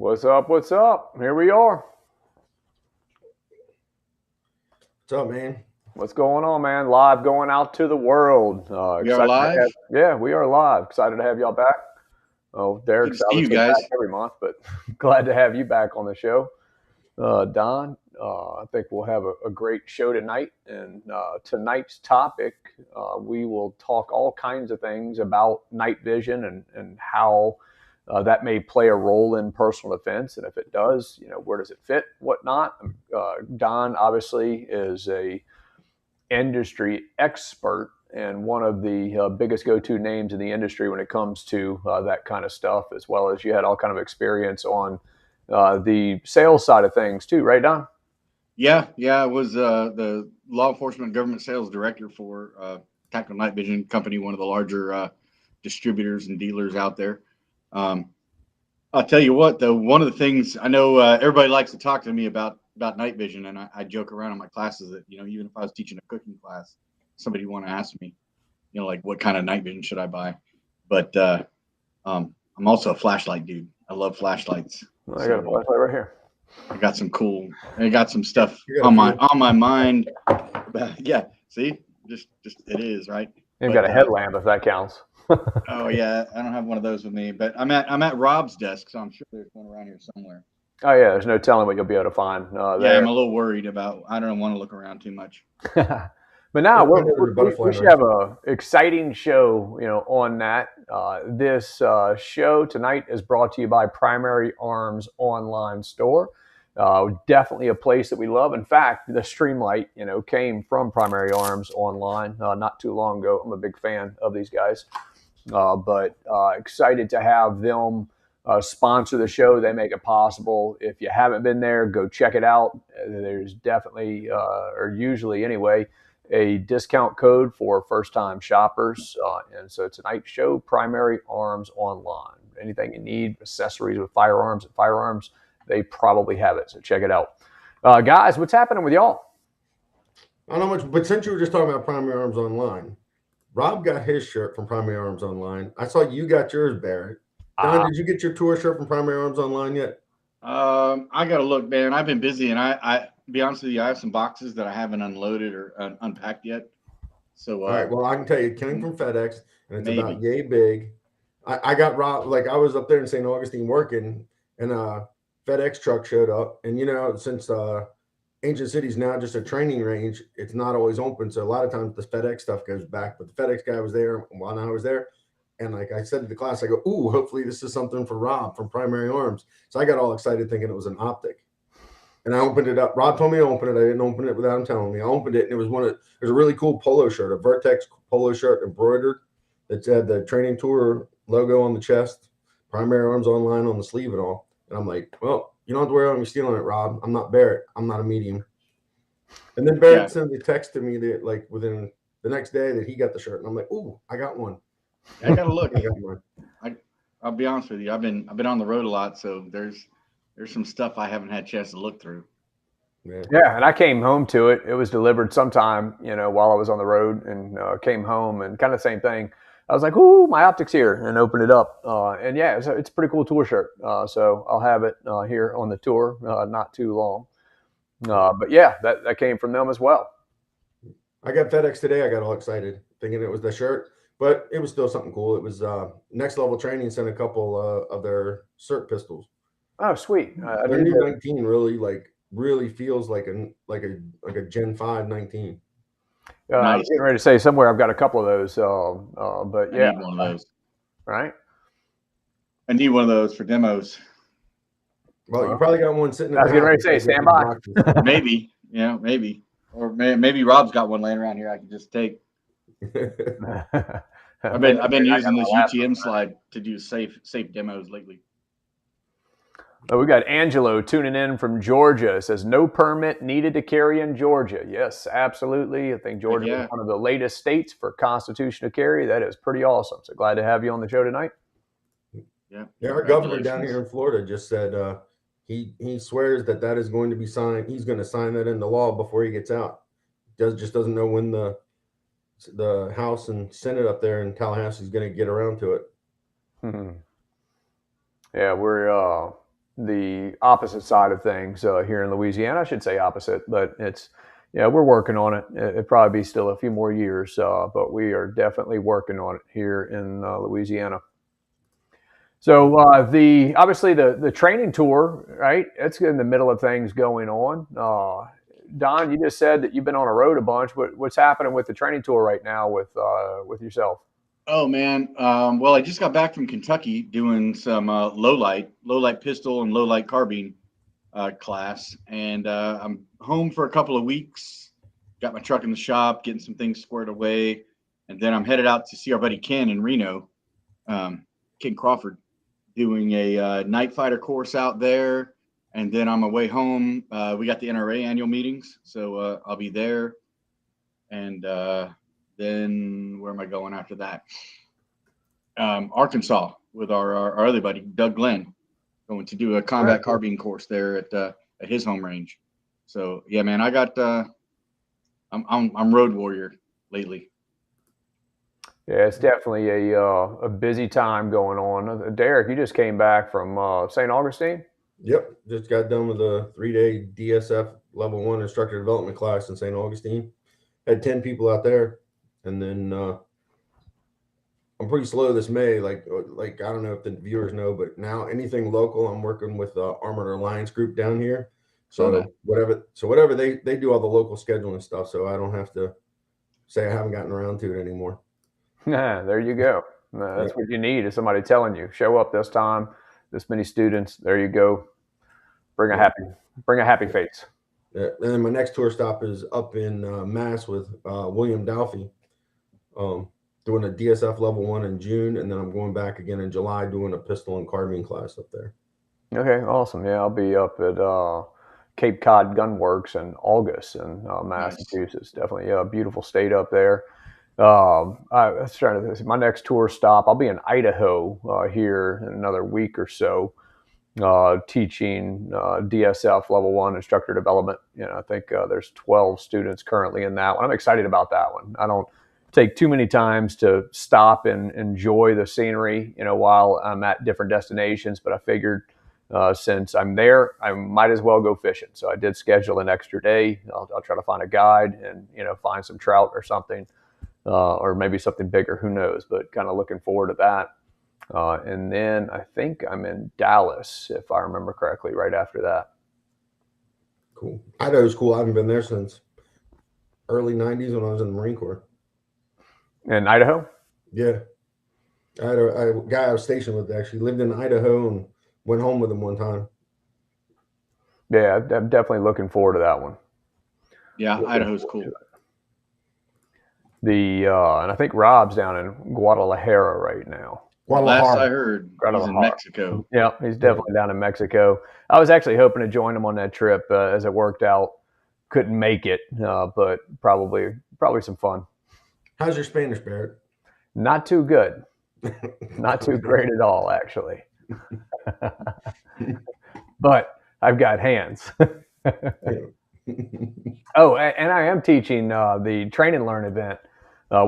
What's up? What's up? Here we are. What's up, man? What's going on, man? Live going out to the world. We are live? Yeah, we are live. Excited to have y'all back. Oh, Deryck's Good to see you obviously guys. back every month, but glad to have you back on the show. Don, I think we'll have a great show tonight. And tonight's topic, we will talk all kinds of things about night vision and how that may play a role in personal defense. And if it does, where does it fit, whatnot. Don obviously is a industry expert and one of the biggest go-to names in the industry when it comes to that kind of stuff, as well as you had all kind of experience on the sales side of things too, right, Don? Yeah. I was the law enforcement government sales director for Tactical Night Vision Company, one of the larger distributors and dealers out there. I'll tell you what, though, one of the things I know everybody likes to talk to me about night vision, and I joke around in my classes that, even if I was teaching a cooking class, somebody want to ask me, like, what kind of night vision should I buy? But I'm also a flashlight dude. I love flashlights. I got a flashlight right here. I got some stuff on my mind. Yeah, see, just it is right. You've got a headlamp if that counts. Oh yeah, I don't have one of those with me, but I'm at Rob's desk, so I'm sure there's one around here somewhere. Oh yeah, there's no telling what you'll be able to find. Yeah, I'm a little worried about. I don't want to look around too much. But now we should have an exciting show, on that. This show tonight is brought to you by Primary Arms Online Store. Definitely a place that we love. In fact, the Streamlight, came from Primary Arms Online not too long ago. I'm a big fan of these guys, but excited to have them sponsor the show. They make it possible. If you haven't been there, go check it out. There's definitely, or usually anyway, a discount code for first-time shoppers. And so tonight's show, Primary Arms Online. Anything you need, accessories with firearms, they probably have it. So check it out. Guys, what's happening with y'all? I don't know much, but since you were just talking about Primary Arms Online, Rob got his shirt from Primary Arms Online. I saw you got yours, Barret. Don, did you get your tour shirt from Primary Arms Online yet? I got to look, man. I've been busy, and I be honest with you, I have some boxes that I haven't unloaded or unpacked yet. So, all right. Well, I can tell you, it came from FedEx, and it's maybe about yay big. I got Rob, like I was up there in St. Augustine working, and FedEx truck showed up, and since Ancient City's now just a training range, it's not always open. So a lot of times the FedEx stuff goes back, but the FedEx guy was there while I was there. And like I said to the class, I go, ooh, hopefully this is something for Rob from Primary Arms. So I got all excited thinking it was an optic. And I opened it up. Rob told me to open it. I didn't open it without him telling me. I opened it, and it was there's a really cool polo shirt, a Vertex polo shirt embroidered that had the training tour logo on the chest, Primary Arms Online on the sleeve and all. And I'm like, well, you don't have to worry about me stealing it, Rob. I'm not Barret. I'm not a medium. And then Barret sent a text to me that like within the next day that he got the shirt. And I'm like, ooh, I got one. I got to look. I got one. I'll be honest with you. I've been on the road a lot, so there's some stuff I haven't had a chance to look through. Yeah, and I came home to it. It was delivered sometime, while I was on the road, and came home and kind of the same thing. I was like, ooh, my optic's here, and opened it up. And yeah, it's a pretty cool tour shirt. So I'll have it here on the tour, not too long. But yeah, that came from them as well. I got FedEx today. I got all excited thinking it was the shirt, but it was still something cool. It was Next Level Training sent a couple of their cert pistols. Oh, sweet. Their new 19 really feels like a Gen 5 19. Nice. I was getting ready to say somewhere I've got a couple of those. But yeah, I need one of those. Right. I need one of those for demos. Well, you probably got one sitting. I was getting ready to say, stand by. Maybe, maybe, or maybe Rob's got one laying around here I can just take. I've been using this UTM slide to do safe demos lately. We got Angelo tuning in from Georgia. It says, no permit needed to carry in Georgia. Yes, absolutely. I think Georgia is one of the latest states for constitutional carry. That is pretty awesome. So glad to have you on the show tonight. Yeah. Our governor down here in Florida just said he swears that is going to be signed. He's going to sign that into law before he gets out. Just doesn't know when the House and Senate up there in Tallahassee is going to get around to it. Yeah, we're the opposite side of things here in Louisiana. I should say opposite, but it's, we're working on it. It'll probably be still a few more years, but we are definitely working on it here in Louisiana. So obviously the training tour, right? It's in the middle of things going on. Don, you just said that you've been on a road a bunch. What's happening with the training tour right now with yourself? Oh man, well, I just got back from Kentucky doing some low light pistol and low light carbine class, and I'm home for a couple of weeks. Got my truck in the shop, getting some things squared away, and then I'm headed out to see our buddy Ken in Reno, Ken Crawford, doing a night fighter course out there, and then on my way home, we got the NRA annual meetings, so I'll be there, and then where am I going after that? Arkansas with our other buddy Doug Glenn, going to do a combat carbine course there at his home range. So yeah, man, I got I'm road warrior lately. Yeah, it's definitely a busy time going on. Deryck, you just came back from St. Augustine? Yep, just got done with a 3-day DSF level 1 instructor development class in St. Augustine. Had 10 people out there, and then I'm pretty slow this May. Like I don't know if the viewers know, but now anything local, I'm working with Armored Alliance Group down here. So whatever they do all the local scheduling stuff, so I don't have to say I haven't gotten around to it anymore. There you go. That's what you need, is somebody telling you, show up this time, this many students. There you go. Bring a happy face. Yeah. And then my next tour stop is up in Mass with William Dalfy, doing a DSF level 1 in June, and then I'm going back again in July doing a pistol and carbine class up there. Okay, awesome. Yeah, I'll be up at Cape Cod Gunworks in August in Massachusetts. Nice. Definitely a beautiful state up there. I was trying to think, my next tour stop, I'll be in Idaho here in another week or so, teaching DSF level 1 instructor development. I think there's 12 students currently in that one. I'm excited about that one. I don't take too many times to stop and enjoy the scenery, while I'm at different destinations, but I figured since I'm there, I might as well go fishing. So I did schedule an extra day. I'll try to find a guide and, find some trout or something. Or maybe something bigger, who knows, but kind of looking forward to that. And then I think I'm in Dallas, if I remember correctly, right after that. Cool. Idaho's cool. I haven't been there since early 90s when I was in the Marine Corps. In Idaho? Yeah. I had a guy I was stationed with actually lived in Idaho and went home with him one time. Yeah, I'm definitely looking forward to that one. Yeah, Idaho's cool. And I think Rob's down in Guadalajara right now. Last I heard, he's in Mexico. Yeah, he's definitely down in Mexico. I was actually hoping to join him on that trip. As it worked out, couldn't make it, but probably some fun. How's your Spanish, Barret? Not too good. Not too great at all, actually. But I've got hands. Oh, and I am teaching the Train and Learn event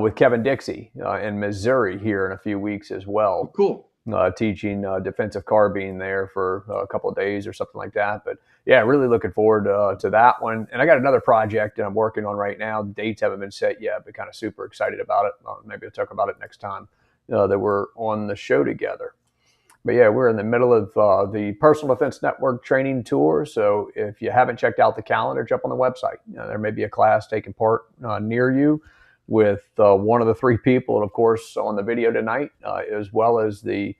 with Kevin Dixie in Missouri here in a few weeks as well. Oh, cool. Teaching defensive carbine there for a couple of days or something like that. But yeah, really looking forward to that one. And I got another project that I'm working on right now. The dates haven't been set yet, but kind of super excited about it. Maybe I'll talk about it next time that we're on the show together. But yeah, we're in the middle of the Personal Defense Network training tour. So if you haven't checked out the calendar, jump on the website. There may be a class taking part near you with one of the 3 people, and of course on the video tonight, as well as the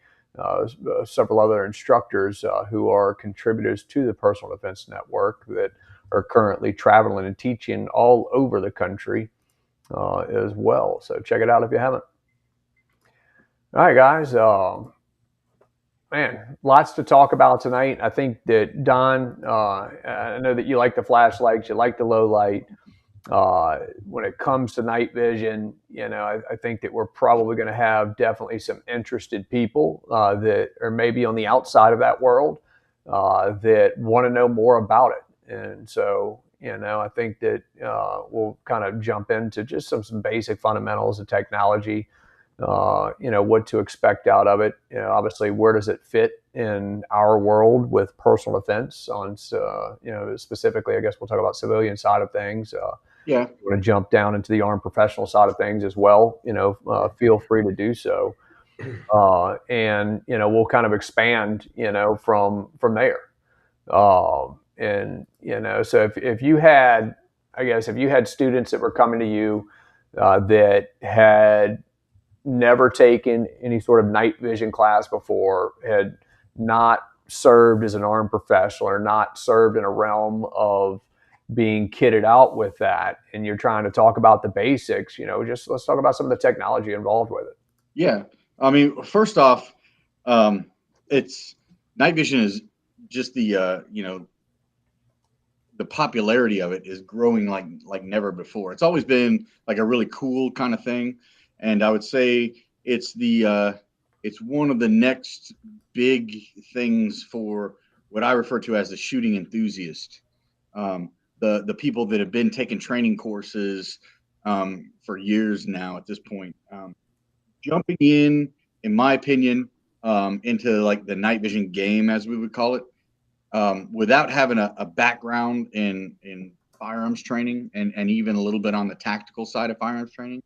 several other instructors who are contributors to the Personal Defense Network that are currently traveling and teaching all over the country as well. So check it out if you haven't. All right, guys. Man, lots to talk about tonight. I think that Don, I know that you like the flashlights, you like the low light. When it comes to night vision, I think that we're probably going to have definitely some interested people that are maybe on the outside of that world that want to know more about it. And so, I think that we'll kind of jump into just some basic fundamentals of technology, what to expect out of it. Obviously, where does it fit in our world with personal defense on, specifically, I guess we'll talk about civilian side of things. Yeah. You want to jump down into the armed professional side of things as well, feel free to do so. And, we'll kind of expand, from there. And, so if you had, if you had students that were coming to you that had never taken any sort of night vision class before, had not served as an armed professional or not served in a realm of being kitted out with that, and you're trying to talk about the basics, just let's talk about some of the technology involved with it. Yeah. I mean, first off, it's night vision is just the popularity of it is growing like never before. It's always been like a really cool kind of thing, and I would say it's one of the next big things for what I refer to as the shooting enthusiast. The people that have been taking training courses for years now at this point, jumping in my opinion, into like the night vision game, as we would call it, without having a background in firearms training and even a little bit on the tactical side of firearms training,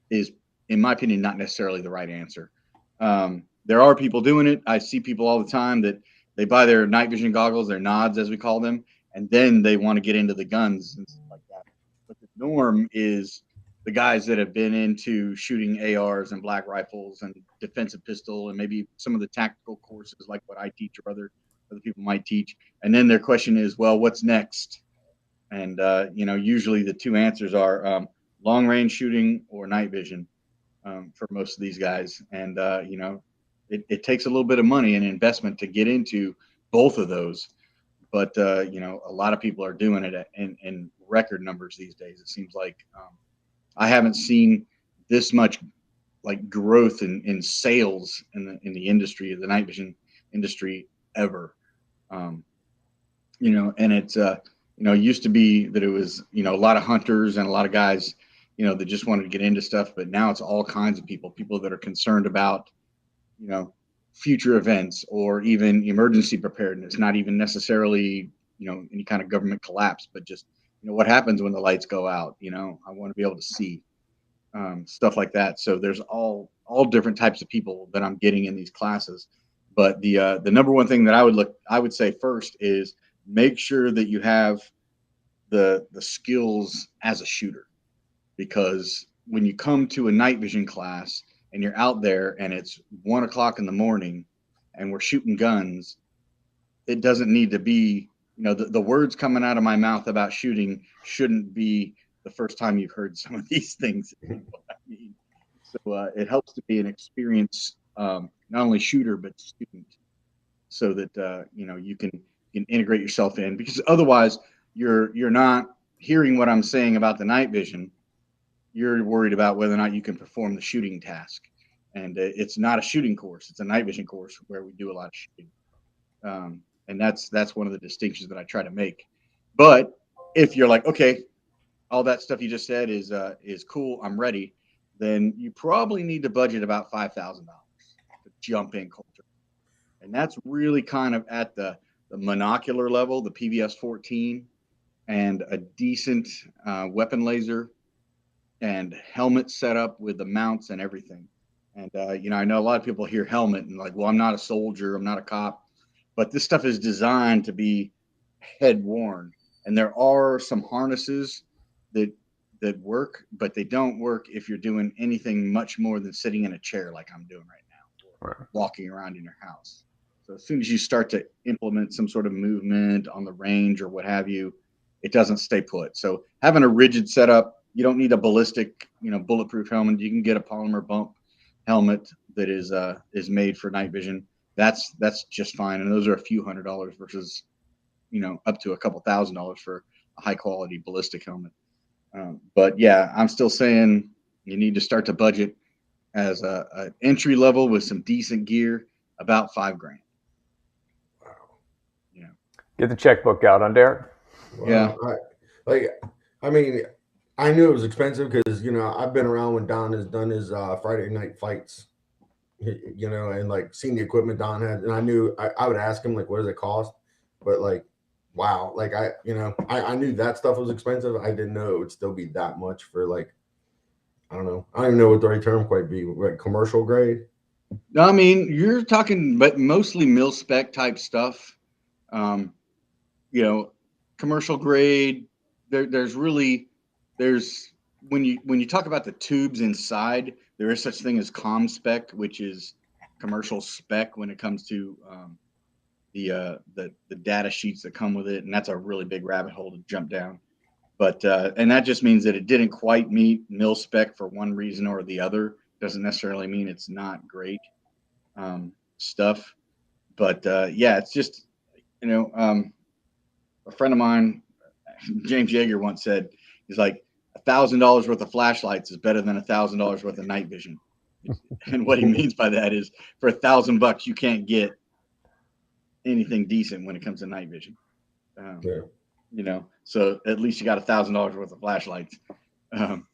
is, in my opinion, not necessarily the right answer. There are people doing it. I see people all the time that they buy their night vision goggles, their nods, as we call them, and then they want to get into the guns and stuff like that. But the norm is the guys that have been into shooting ARs and black rifles and defensive pistol and maybe some of the tactical courses like what I teach or other people might teach. And then their question is, well, what's next? And, usually the two answers are long range shooting or night vision for most of these guys. And, it takes a little bit of money and investment to get into both of those. But, a lot of people are doing it in record numbers these days. It seems like I haven't seen this much like growth in sales in the industry, the night vision industry, ever. And it's used to be that it was a lot of hunters and a lot of guys that just wanted to get into stuff, but now it's all kinds of people that are concerned about future events or even emergency preparedness, not even necessarily any kind of government collapse, but just what happens when the lights go out. I want to be able to see stuff like that. So there's all different types of people that I'm getting in these classes. But the number one thing that I would say first is make sure that you have the skills as a shooter, because when you come to a night vision class and you're out there and it's 1 o'clock in the morning and we're shooting guns, it doesn't need to be, the words coming out of my mouth about shooting shouldn't be the first time you've heard some of these things. So it helps to be an experienced, not only shooter, but student, so that, you can integrate yourself in, because otherwise you're not hearing what I'm saying about the night vision. You're worried about whether or not you can perform the shooting task. And it's not a shooting course. It's a night vision course where we do a lot of shooting. And that's one of the distinctions that I try to make. But if you're like, okay, all that stuff you just said is cool, I'm ready, then you probably need to budget about $5,000 to jump in culture. And that's really kind of at the monocular level, the PVS 14, and a decent weapon laser and helmet setup with the mounts and everything. And, I know a lot of people hear helmet and like, well, I'm not a soldier, I'm not a cop, but this stuff is designed to be head worn. And there are some harnesses that work, but they don't work if you're doing anything much more than sitting in a chair like I'm doing right now, or walking around in your house. So as soon as you start to implement some sort of movement on the range or what have you, it doesn't stay put. So having a rigid setup, you don't need a ballistic, bulletproof helmet. You can get a polymer bump helmet that is made for night vision. That's just fine. And those are a few $100s versus, up to a couple $1,000s for a high quality ballistic helmet. But yeah, I'm still saying you need to start to budget as a entry level with some decent gear, about $5,000. Wow. Yeah. Get the checkbook out on Deryck. Wow. Yeah. I knew it was expensive because, I've been around when Don has done his Friday night fights. you know, and like seeing the equipment Don had, and I knew I would ask him like, what does it cost? But like, wow, like I knew that stuff was expensive. I didn't know it would still be that much for like, I don't know. I don't even know what the right term quite be, like commercial grade. I mean, you're talking, but mostly mil spec type stuff. You know, commercial grade. There's when you talk about the tubes inside, there is such thing as com spec, which is commercial spec when it comes to the data sheets that come with it, and that's a really big rabbit hole to jump down. But and that just means that it didn't quite meet mil spec for one reason or the other. Doesn't necessarily mean it's not great stuff. But yeah, it's just, you know, a friend of mine, James Yeager, once said, he's like, $1,000 worth of flashlights is better than $1,000 worth of night vision. And what he means by that is, for $1,000 you can't get anything decent when it comes to night vision. Yeah. You know, so at least you got $1,000 worth of flashlights.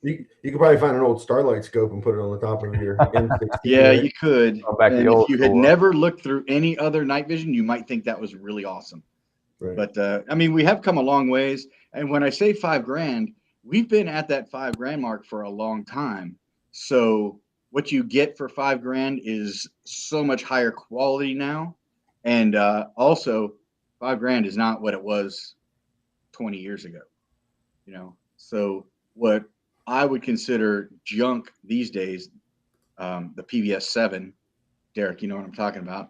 You could probably find an old Starlight scope and put it on the top of your M16. Yeah, right? you could. Back And the old if you had school. never looked through any other night vision, you might think that was really awesome. Right. But I mean, we have come a long ways. And when I say $5,000, we've been at that $5,000 mark for a long time. So what you get for $5,000 is so much higher quality now. And also, $5,000 is not what it was 20 years ago. You know, so what I would consider junk these days, the PVS 7, Deryck, you know what I'm talking about,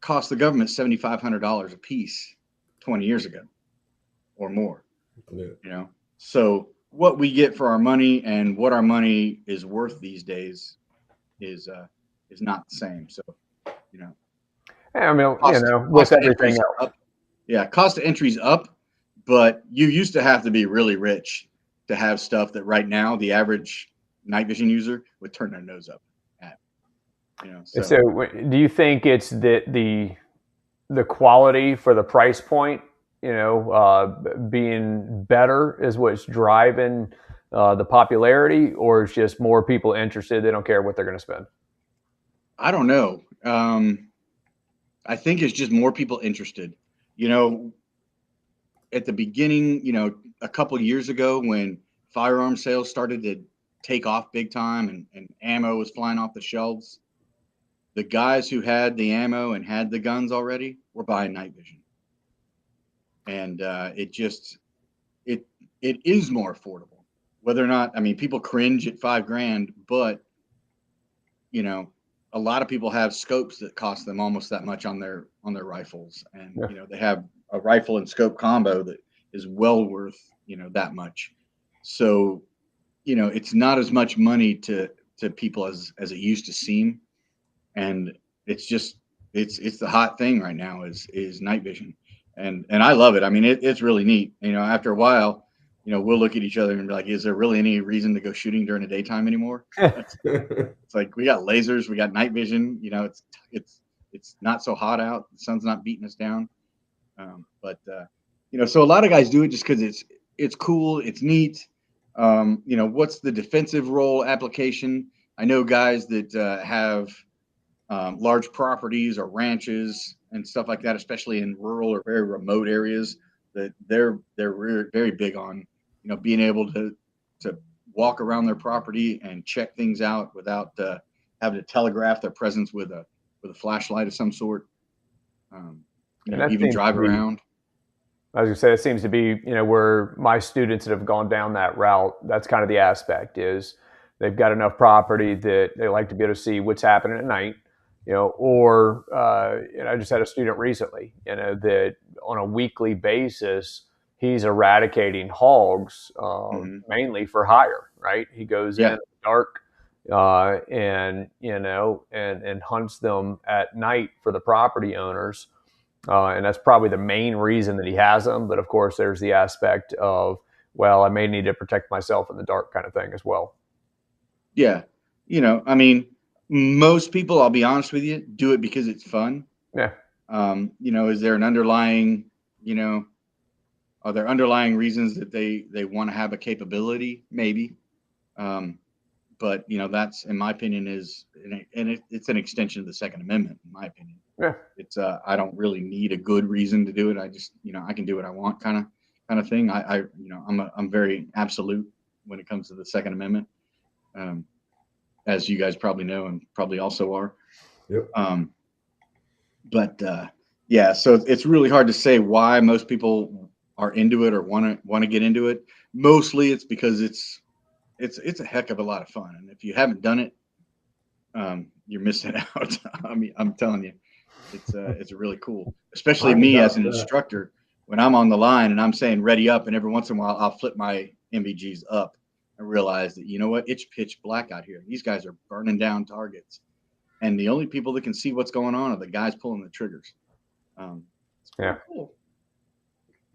cost the government $7,500 a piece 20 years ago or more. Yeah. You know, so what we get for our money and what our money is worth these days is not the same. So, you know, I mean, cost, you know, with cost of everything entry's else. up. Yeah, cost of entry's up, but you used to have to be really rich to have stuff that right now the average night vision user would turn their nose up at. You know, So do you think it's the quality for the price point, you know, being better is what's driving the popularity, or it's just more people interested? They don't care what they're going to spend. I don't know. I think it's just more people interested. You know, at the beginning, you know, a couple years ago when firearm sales started to take off big time and ammo was flying off the shelves, the guys who had the ammo and had the guns already were buying night vision. And it is more affordable. Whether or not, I mean, people cringe at $5,000, but you know, a lot of people have scopes that cost them almost that much on their rifles, and Yeah. you know, they have a rifle and scope combo that is well worth, you know, that much. So, you know, it's not as much money to people as it used to seem, and it's just it's the hot thing right now is night vision, and I love it. I mean, it's really neat. You know, after a while, you know, we'll look at each other and be like, is there really any reason to go shooting during the daytime anymore? It's like, we got lasers, we got night vision, you know, it's not so hot out. The sun's not beating us down. But you know, so a lot of guys do it just because it's cool, it's neat. You know, what's the defensive role application? I know guys that have large properties or ranches and stuff like that, especially in rural or very remote areas, that they're very big on, you know, being able to walk around their property and check things out without having to telegraph their presence with a flashlight of some sort. You know, even drive around. I was going to say, it seems to be, you know, where my students that have gone down that route, that's kind of the aspect, is they've got enough property that they like to be able to see what's happening at night, you know, or, you know, I just had a student recently, you know, that on a weekly basis, he's eradicating hogs, mainly for hire, right? He goes in the dark and, you know, and hunts them at night for the property owners. And that's probably the main reason that he has them. But of course, there's the aspect of, well, I may need to protect myself in the dark kind of thing as well. Yeah. You know, I mean, most people, I'll be honest with you, do it because it's fun. Yeah. You know, is there an underlying, you know, are there underlying reasons that they want to have a capability? Maybe. But but that's, in my opinion, it's an extension of the Second Amendment, in my opinion. Yeah. It's I don't really need a good reason to do it. I just I can do what I want, kind of thing. I'm very absolute when it comes to the Second Amendment, as you guys probably know and probably also are. Yep. But yeah, so it's really hard to say why most people are into it or want to get into it. Mostly it's because it's a heck of a lot of fun, and if you haven't done it, you're missing out. I mean, I'm telling you, it's really cool. Especially me as an instructor, when I'm on the line and I'm saying ready up, and every once in a while I'll flip my MVGs up and realize that it's pitch black out here. These guys are burning down targets, and the only people that can see what's going on are the guys pulling the triggers. It's pretty cool.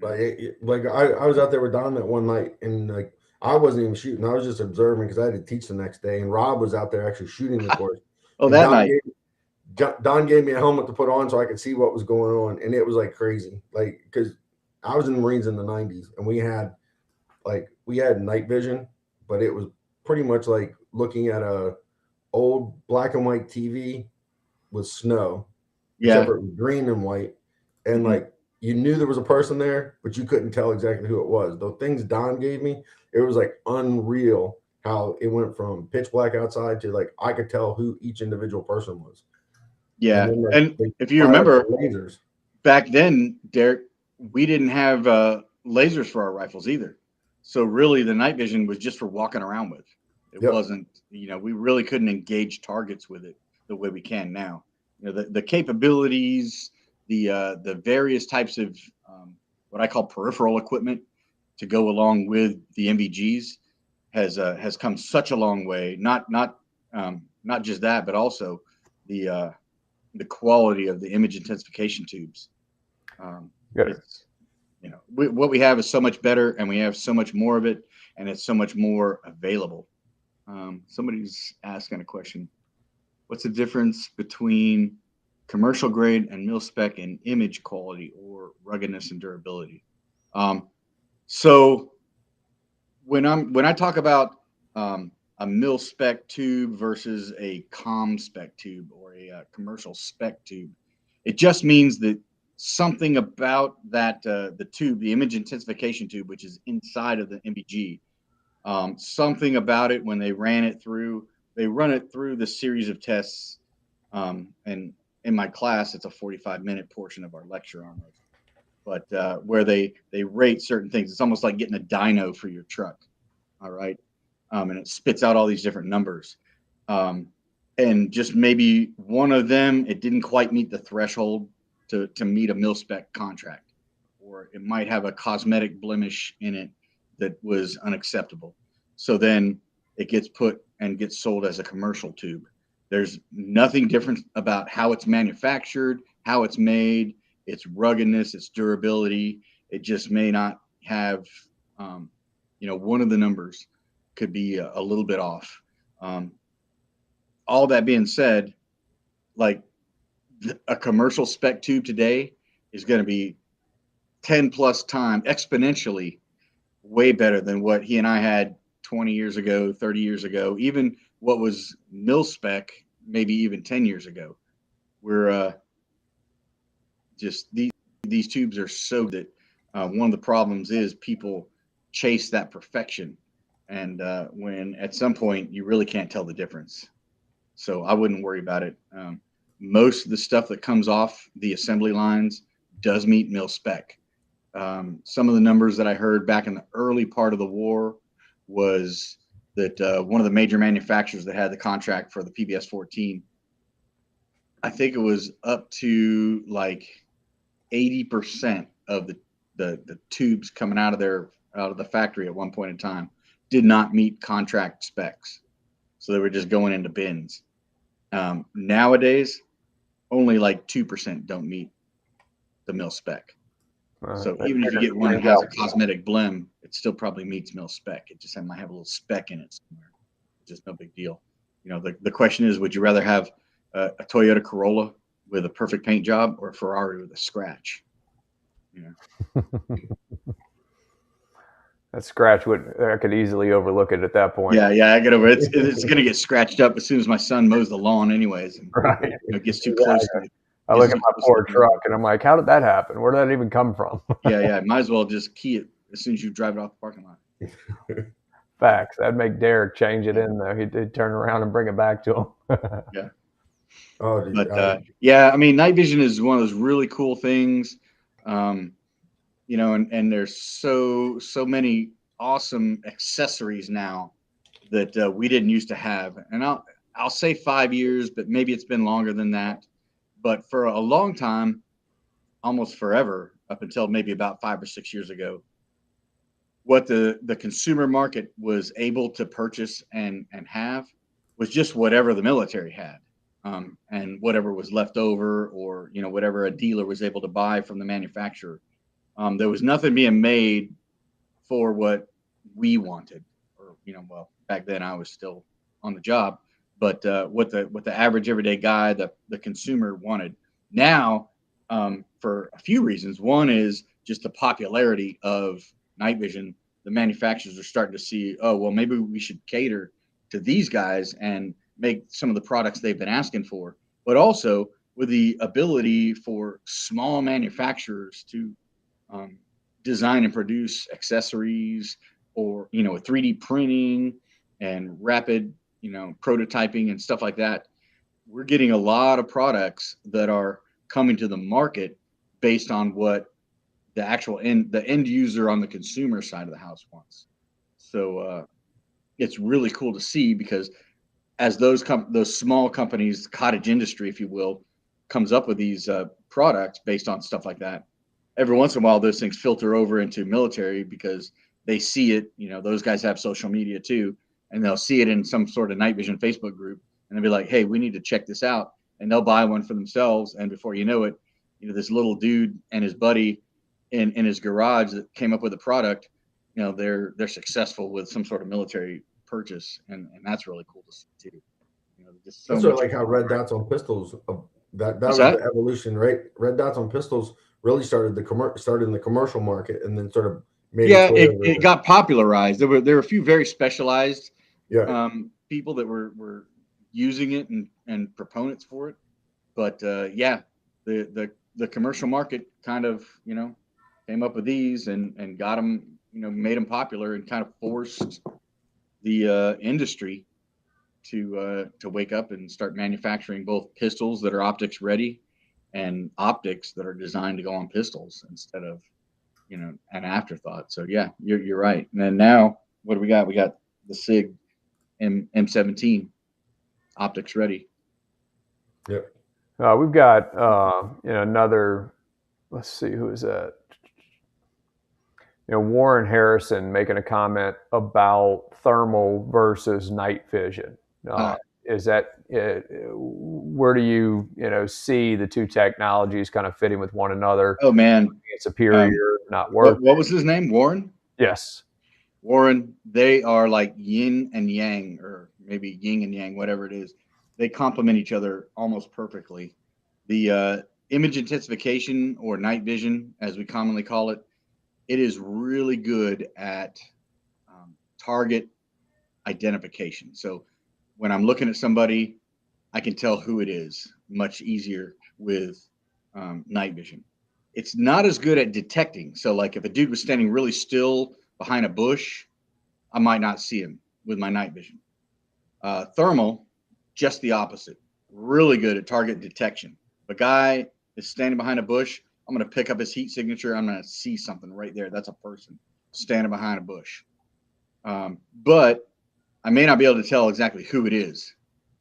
Like I was out there with Don that one night, and like I wasn't even shooting. I was just observing because I had to teach the next day, and Rob was out there actually shooting the course. Oh, that night. Don gave me a helmet to put on so I could see what was going on, and it was like crazy. Like, because I was in the Marines in the 90s, and we had night vision, but it was pretty much like looking at a old black and white TV with snow. Yeah. Except for it was green and white, and like you knew there was a person there, but you couldn't tell exactly who it was. The things Don gave me, it was like unreal how it went from pitch black outside to like I could tell who each individual person was. Yeah, and if you remember, lasers back then, Deryck, we didn't have lasers for our rifles either. So really, the night vision was just for walking around with. It wasn't, we really couldn't engage targets with it the way we can now. The capabilities, the various types of what I call peripheral equipment to go along with the MVGs has come such a long way. Not just that, but also the quality of the image intensification tubes. What we have is so much better, and we have so much more of it, and it's so much more available. Somebody's asking a question. What's the difference between commercial grade and mil spec in image quality or ruggedness and durability? So when I talk about a mil spec tube versus a com spec tube or a commercial spec tube, it just means that something about that the tube, the image intensification tube, which is inside of the MVG, something about it when they run it through the series of tests, and in my class it's a 45-minute portion of our lecture on it, but where they rate certain things. It's almost like getting a dyno for your truck, all right, and it spits out all these different numbers, and just maybe one of them, it didn't quite meet the threshold to meet a mil spec contract, or it might have a cosmetic blemish in it that was unacceptable. So then it gets put and gets sold as a commercial tube. There's nothing different about how it's manufactured, how it's made, its ruggedness, its durability. It just may not have, one of the numbers could be a little bit off. All that being said, like a commercial spec tube today is going to be 10 plus times exponentially way better than what he and I had 20 years ago, 30 years ago, even what was mil spec, maybe even 10 years ago. We're just these tubes are so that one of the problems is people chase that perfection, and when at some point you really can't tell the difference. So I wouldn't worry about it. Most of the stuff that comes off the assembly lines does meet mil spec. Some of the numbers that I heard back in the early part of the war was that one of the major manufacturers that had the contract for the PBS-14, I think it was up to like 80% of the tubes coming out of the factory at one point in time did not meet contract specs. So they were just going into bins. Nowadays, only like 2% don't meet the mil spec. So even if you get one that has a cosmetic blem, it still probably meets mil spec. It just might have a little speck in it somewhere. Just no big deal. The question is, would you rather have a Toyota Corolla with a perfect paint job or a Ferrari with a scratch? That scratch I could easily overlook it at that point. Yeah, I get over it. It's going to get scratched up as soon as my son mows the lawn, anyways. And, right. It gets too close to it. I look at my poor truck and I'm like, how did that happen? Where did that even come from? Yeah. Might as well just key it as soon as you drive it off the parking lot. Facts. That'd make Deryck change it in there. He'd turn around and bring it back to him. Yeah. Oh, but I mean, night vision is one of those really cool things. And there's so many awesome accessories now that we didn't used to have. And I'll say 5 years, but maybe it's been longer than that. But for a long time, almost forever, up until maybe about 5 or 6 years ago, what the consumer market was able to purchase and have was just whatever the military had, and whatever was left over, or whatever a dealer was able to buy from the manufacturer. There was nothing being made for what we wanted, or well, back then I was still on the job, but what the average everyday guy, the consumer wanted. Now, for a few reasons. One is just the popularity of night vision. The manufacturers are starting to see, oh, well, maybe we should cater to these guys and make some of the products they've been asking for. But also with the ability for small manufacturers to design and produce accessories, or with 3D printing and rapid prototyping and stuff like that, we're getting a lot of products that are coming to the market based on what the actual end user on the consumer side of the house wants. So it's really cool to see, because as those small companies, cottage industry, if you will, comes up with these products based on stuff like that, every once in a while those things filter over into military, because they see it. Those guys have social media too, and they'll see it in some sort of night vision Facebook group, and they'll be like, hey, we need to check this out, and they'll buy one for themselves. And before you know it, this little dude and his buddy in his garage that came up with a product, they're successful with some sort of military purchase, and that's really cool to see too. Just so that's sort of like how red dots on pistols. That was the evolution, right? Red dots on pistols really started in the commercial market, and then sort of made it got popularized. There were a few very specialized people that were using it and proponents for it, but the commercial market kind of came up with these and got them, made them popular, and kind of forced the industry to wake up and start manufacturing both pistols that are optics ready and optics that are designed to go on pistols instead of an afterthought. So yeah, you're right. And then now, what do we got? We got the SIG M17 optics ready. Yep. We've got another. Let's see, who is that? Warren Harrison making a comment about thermal versus night vision. Is that where do you see the two technologies kind of fitting with one another? Oh man, it's superior, not worth. What was his name? Warren? Yes. Warren. They are like yin and yang, or maybe yin and yang, whatever it is. They complement each other almost perfectly. The image intensification, or night vision, as we commonly call it, it is really good at target identification. So when I'm looking at somebody, I can tell who it is much easier with night vision. It's not as good at detecting. So like if a dude was standing really still behind a bush, I might not see him with my night vision. Thermal, just the opposite. Really good at target detection. If a guy is standing behind a bush, I'm going to pick up his heat signature. I'm going to see something right there. That's a person standing behind a bush. But I may not be able to tell exactly who it is,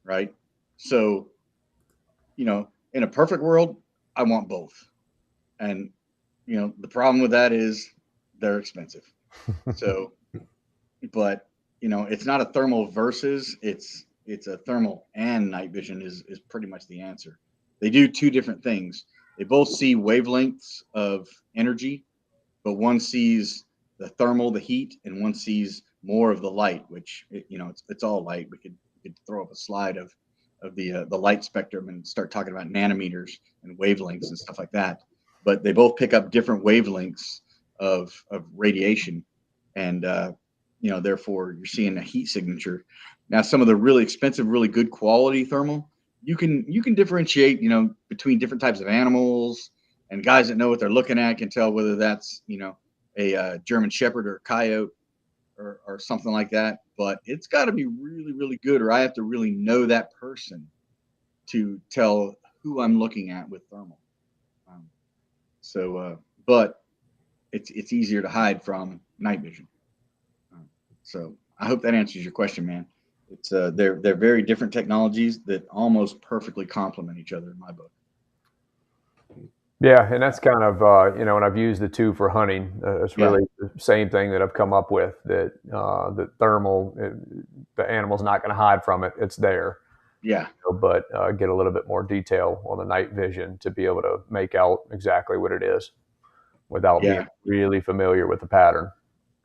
right? So, in a perfect world, I want both. And, the problem with that is they're expensive. So, but, it's not a thermal versus, it's a thermal and night vision is pretty much the answer. They do two different things. They both see wavelengths of energy, but one sees the thermal, the heat, and one sees more of the light, which it's all light. We could throw up a slide of the light spectrum and start talking about nanometers and wavelengths and stuff like that. But they both pick up different wavelengths of radiation, and therefore you're seeing a heat signature. Now, some of the really expensive, really good quality thermal, you can differentiate, between different types of animals, and guys that know what they're looking at can tell whether that's, a German Shepherd or a coyote or something like that. But it's got to be really, really good, or I have to really know that person to tell who I'm looking at with thermal. But it's easier to hide from night vision. So I hope that answers your question, man. It's they're very different technologies that almost perfectly complement each other in my book. Yeah, and that's kind of when I've used the two for hunting, it's really the same thing that I've come up with, that the thermal, the animal's not going to hide from it; it's there. Yeah. But get a little bit more detail on the night vision to be able to make out exactly what it is without being really familiar with the pattern.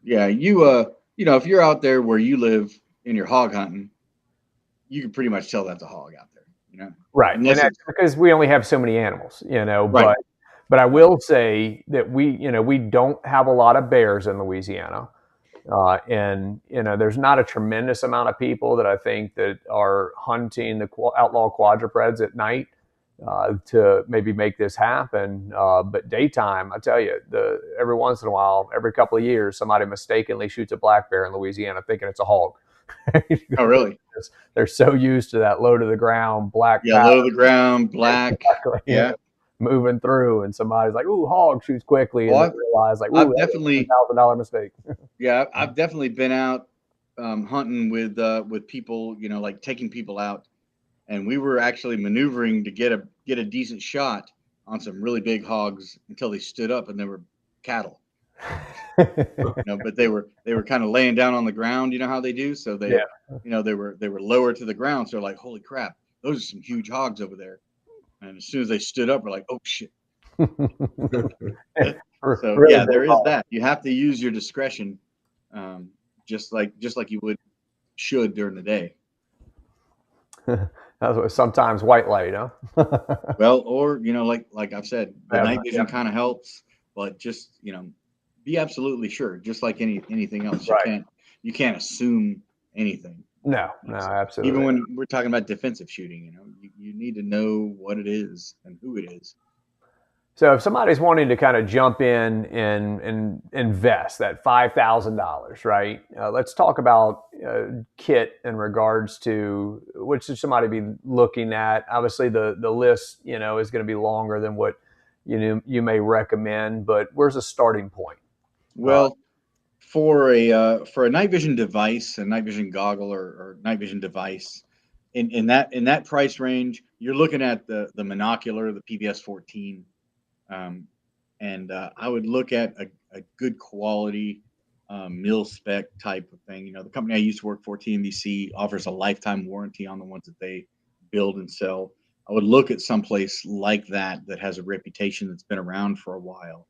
Yeah, if you're out there where you live and you're hog hunting, you can pretty much tell that's a hog out there, Right. And that's because we only have so many animals, right. But I will say that we don't have a lot of bears in Louisiana. And there's not a tremendous amount of people that I think that are hunting the outlaw quadrupeds at night to maybe make this happen. But daytime, I tell you, every once in a while, every couple of years, somebody mistakenly shoots a black bear in Louisiana thinking it's a hog. Oh, really? They're so used to that low to the ground black. Yeah, low to the ground black. Exactly. Yeah. Moving through, and somebody's like, "Ooh, hog shoots quickly," and they realize, like, "Ooh, I've definitely $1,000 mistake." Yeah, I've definitely been out hunting with people, like taking people out, and we were actually maneuvering to get a decent shot on some really big hogs until they stood up and they were cattle. But they were kind of laying down on the ground. You know how they do, so they they were lower to the ground. So like, holy crap, those are some huge hogs over there. And as soon as they stood up, we're like, oh shit. So yeah, there is that. You have to use your discretion, just like you should during the day. That's what sometimes white light, huh? Well, or like I've said, the night vision kind of helps, but just be absolutely sure. Just like anything else, right. You can't assume anything. No, absolutely. Even when we're talking about defensive shooting, you need to know what it is and who it is. So if somebody's wanting to kind of jump in and invest that $5,000, right? Let's talk about kit in regards to what should somebody be looking at. Obviously, the list is going to be longer than what you may recommend, but where's a starting point? Well, for a night vision device, a night vision goggle or night vision device, in that price range, you're looking at the monocular, the PVS 14. And I would look at a good quality mil spec type of thing. The company I used to work for, TNBC, offers a lifetime warranty on the ones that they build and sell. I would look at someplace like that has a reputation, that's been around for a while.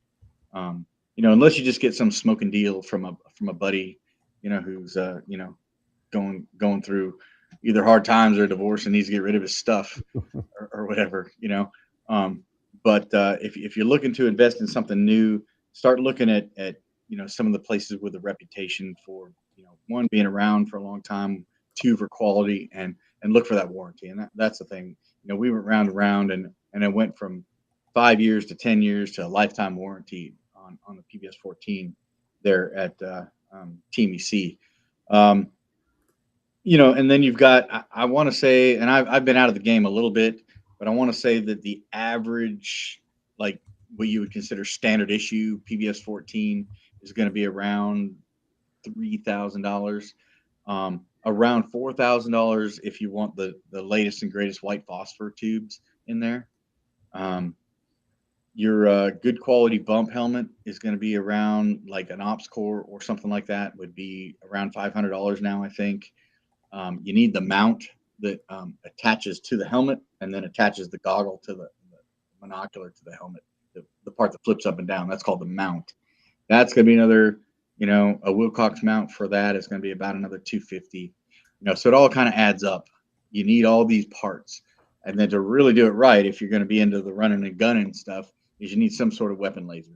Unless you just get some smoking deal from a buddy, who's going through either hard times or divorce and needs to get rid of his stuff or whatever. But if you're looking to invest in something new, start looking at some of the places with a reputation for one, being around for a long time, two, for quality, and look for that warranty. And that's the thing. We went round and round, and it went from 5 years to 10 years to a lifetime warranty on the PVS 14 there at TMEC. And then you've got, I want to say, and I've been out of the game a little bit, but I want to say that the average, like what you would consider standard issue PVS 14, is going to be around $3,000, around $4,000 if you want the latest and greatest white phosphor tubes in there. Your good quality bump helmet is going to be around, like an Ops Core or something like that, would be around $500 now, I think. You need the mount that attaches to the helmet and then attaches the goggle to the monocular to the helmet, the part that flips up and down. That's called the mount. That's going to be another, a Wilcox mount for that is going to be about another $250. So it all kind of adds up. You need all these parts. And then to really do it right, if you're going to be into the running and gunning stuff, is you need some sort of weapon laser.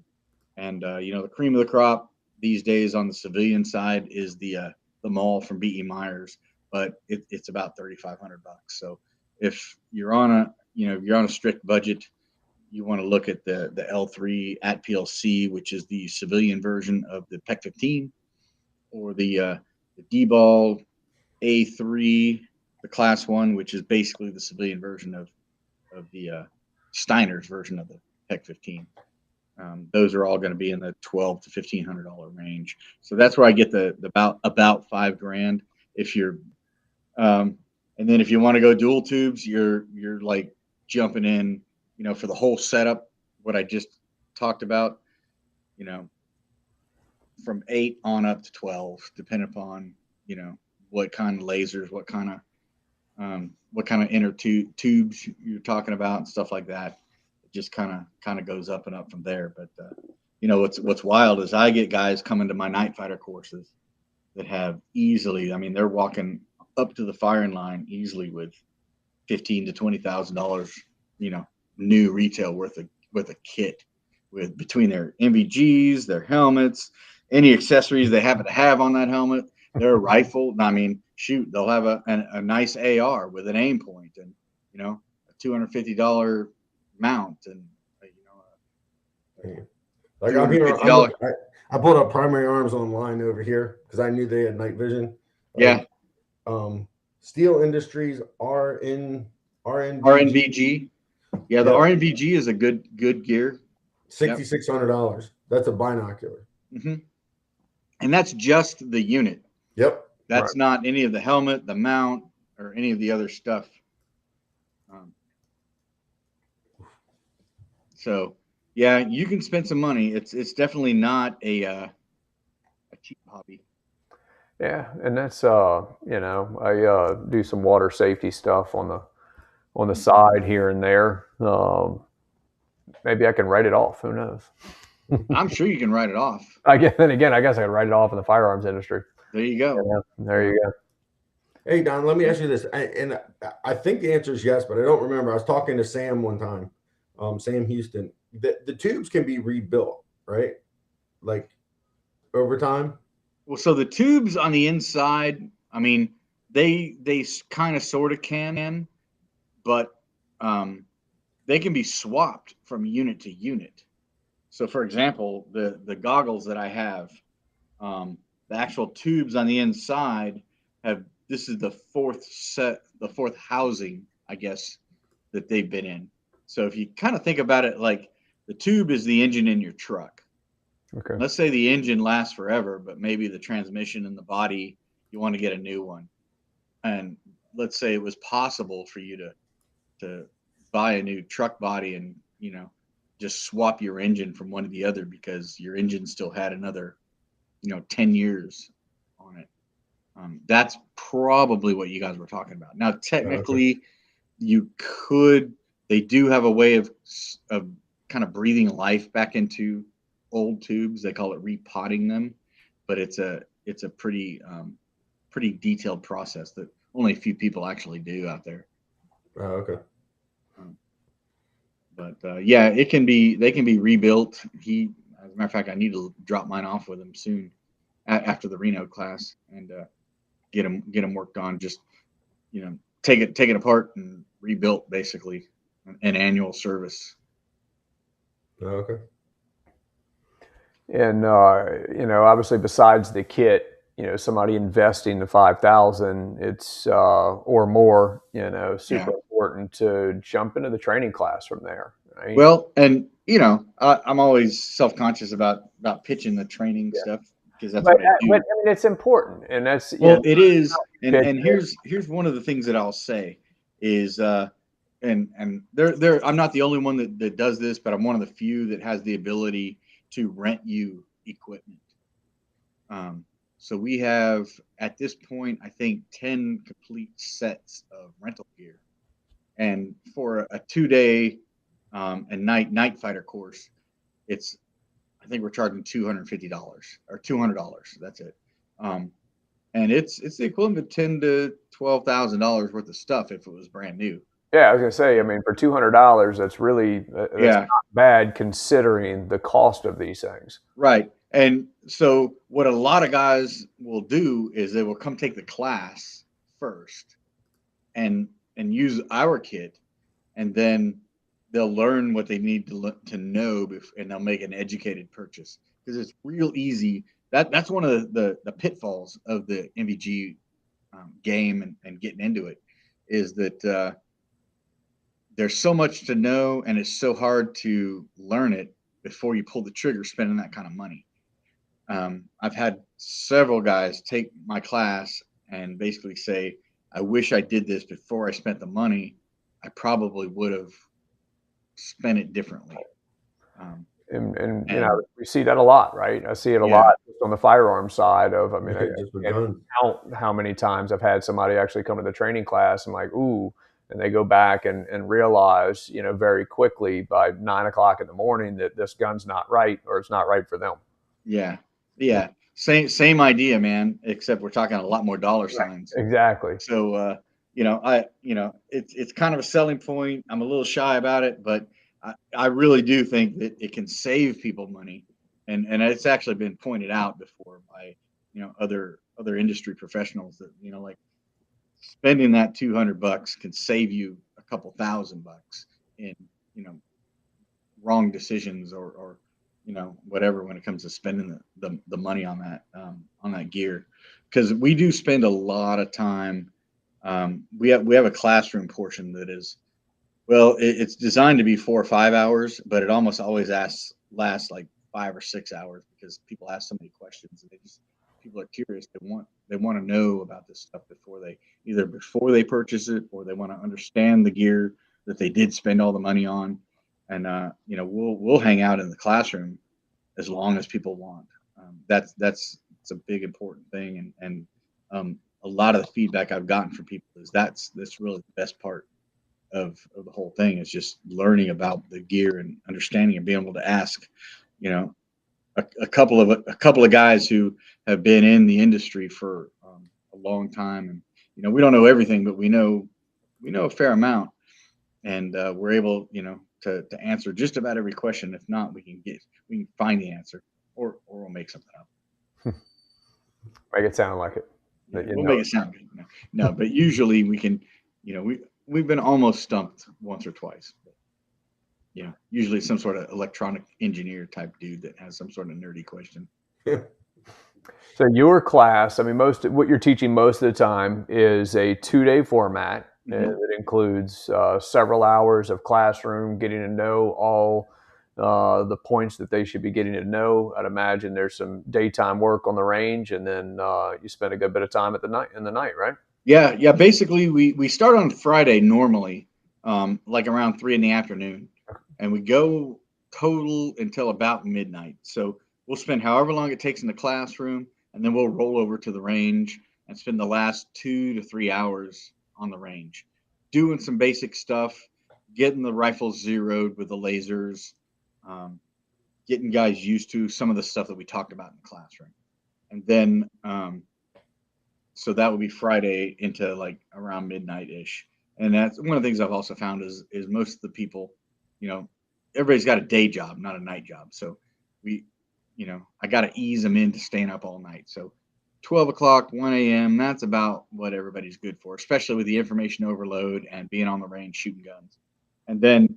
And, the cream of the crop these days on the civilian side is the Mall from B.E. Myers, but it's about $3,500. So if you're on a strict budget, you want to look at the L3 at PLC, which is the civilian version of the PEC 15, or the D-Ball A3, the Class 1, which is basically the civilian version of the Steiner's version of the PEC 15. Those are all going to be in the $1,200 to $1,500 range. So that's where I get the about $5,000. If you're, and then if you want to go dual tubes, you're like jumping in, for the whole setup, what I just talked about, from 8 on up to 12, depending upon, what kind of lasers, what kind of inner tubes you're talking about and stuff like that. It just kind of goes up and up from there. But what's wild is I get guys coming to my night fighter courses that have easily, they're walking up to the firing line easily with $15,000 to $20,000, new retail worth a kit, with between their MVGs, their helmets, any accessories they happen to have on that helmet, their rifle. Shoot, they'll have a nice AR with an aim point and a $250 mount and like I pulled up Primary Arms online over here because I knew they had night vision. Yeah. Steel Industries RNVG. Yeah, the RNVG is a good gear. $6,600. That's a binocular. Mm-hmm. And that's just the unit. Yep. That's not any of the helmet, the mount, or any of the other stuff. So, yeah, you can spend some money. It's definitely not a cheap hobby. Yeah, and that's I do some water safety stuff on the side here and there. Maybe I can write it off. Who knows? I'm sure you can write it off. Then again, I guess I can write it off in the firearms industry. There you go. Yeah, there you go. Hey, Don, let me ask you this. I think the answer is yes, but I don't remember. I was talking to Sam one time, Sam Houston. The tubes can be rebuilt, right? Like over time? Well, so the tubes on the inside, they kind of sort of can, but they can be swapped from unit to unit. So, for example, the goggles that I have, the actual tubes on the inside this is the fourth housing, I guess, that they've been in. So if you kind of think about it, like the tube is the engine in your truck. Okay. Let's say the engine lasts forever, but maybe the transmission and the body, you want to get a new one. And let's say it was possible for you to buy a new truck body and, just swap your engine from one to the other because your engine still had another, 10 years on it. That's probably what you guys were talking about. Now, technically, they do have a way of kind of breathing life back into old tubes. They call it repotting them, but it's a pretty detailed process that only a few people actually do out there. Oh, okay. But yeah, they can be rebuilt. As a matter of fact, I need to drop mine off with him soon after the Reno class and get them worked on. Just take it apart and rebuilt, basically an annual service. Oh, okay. And obviously, besides the kit, somebody investing the $5,000, it's or more, super important to jump into the training class from there. Right? Well, and I'm always self-conscious about pitching the training stuff because that's what I do. But it's important, and that's it is. And here's one of the things that I'll say is and there I'm not the only one that does this, but I'm one of the few that has the ability to rent you equipment. So we have at this point, I think 10 complete sets of rental gear, and for a 2-day and night fighter course, I think we're charging $250 or $200. That's it. And it's the equivalent of $10,000 to $12,000 worth of stuff if it was brand new. Yeah, I was gonna say. For $200, that's really not bad considering the cost of these things. Right, And so what a lot of guys will do is they will come take the class first and use our kit, and then they'll learn what they need to know, and they'll make an educated purchase, because it's real easy. That's one of the pitfalls of the NVG game and getting into it, is that there's so much to know, and it's so hard to learn it before you pull the trigger spending that kind of money. I've had several guys take my class and basically say, I wish I did this before I spent the money. I probably would have spent it differently. And you know, we see that a lot, right? I see it a lot just on the firearm side of, I mean, I can't count how many times I've had somebody actually come to the training class and like, ooh, and they go back and realize, you know, very quickly by 9 o'clock in the morning that this gun's not right, or it's not right for them. Yeah. Yeah. Same idea, man, except we're talking a lot more dollar signs. Right. Exactly. So, you know, it's kind of a selling point. I'm a little shy about it, but I really do think that it can save people money. And it's actually been pointed out before by, you know, other industry professionals that, you know, like spending that $200 can save you a couple $1,000 in, you know, wrong decisions or you know, whatever, when it comes to spending the money on that gear. Because we do spend a lot of time. We have a classroom portion that is, well, it's designed to be 4 or 5 hours, but it almost always lasts like 5 or 6 hours, because people ask so many questions, and people are curious. They want to know about this stuff before they purchase it, or they want to understand the gear that they did spend all the money on. And you know, we'll hang out in the classroom as long as people want. That's a big important thing, and a lot of the feedback I've gotten from people is that's really the best part of the whole thing, is just learning about the gear and understanding and being able to ask, you know, a couple of guys who have been in the industry for a long time, and you know, we don't know everything, but we know a fair amount, and we're able, you know, to answer just about every question. If not, we can find the answer, or we'll make something up. Make it sound like it. Yeah, we'll make it sound good. No, but usually we can, you know, we've been almost stumped once or twice. But, you know, usually some sort of electronic engineer type dude that has some sort of nerdy question. So your class, I mean, what you're teaching most of the time is a 2-day format. Mm-hmm. It includes several hours of classroom, getting to know all the points that they should be getting to know. I'd imagine there's some daytime work on the range, and then you spend a good bit of time in the night, right? Yeah. Basically, we start on Friday normally, like around 3 p.m, and we go total until about midnight. So we'll spend however long it takes in the classroom, and then we'll roll over to the range and spend the last 2 to 3 hours on the range, doing some basic stuff, getting the rifles zeroed with the lasers, getting guys used to some of the stuff that we talked about in the classroom. And then, so that would be Friday into like around midnight-ish. And that's one of the things I've also found is most of the people, you know, everybody's got a day job, not a night job. So I got to ease them into staying up all night. So 12 o'clock, 1 a.m., that's about what everybody's good for, especially with the information overload and being on the range shooting guns. And then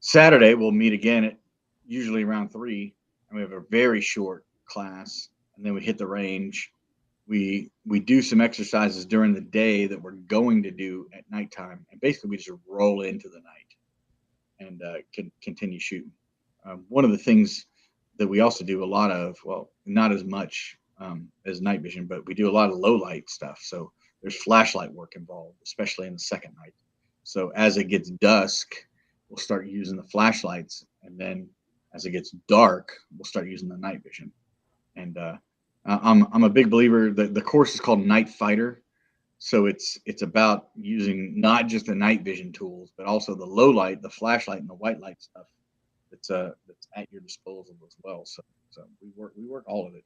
Saturday, we'll meet again at usually around 3, and we have a very short class, and then we hit the range. We do some exercises during the day that we're going to do at nighttime, and basically we just roll into the night and can continue shooting. One of the things that we also do a lot of, well, not as much as night vision, but we do a lot of low light stuff. So there's flashlight work involved, especially in the second night. So as it gets dusk, we'll start using the flashlights, and then as it gets dark, we'll start using the night vision. And I'm a big believer that the course is called Night Fighter. So it's about using not just the night vision tools, but also the low light, the flashlight, and the white light stuff that's at your disposal as well. So we work all of it.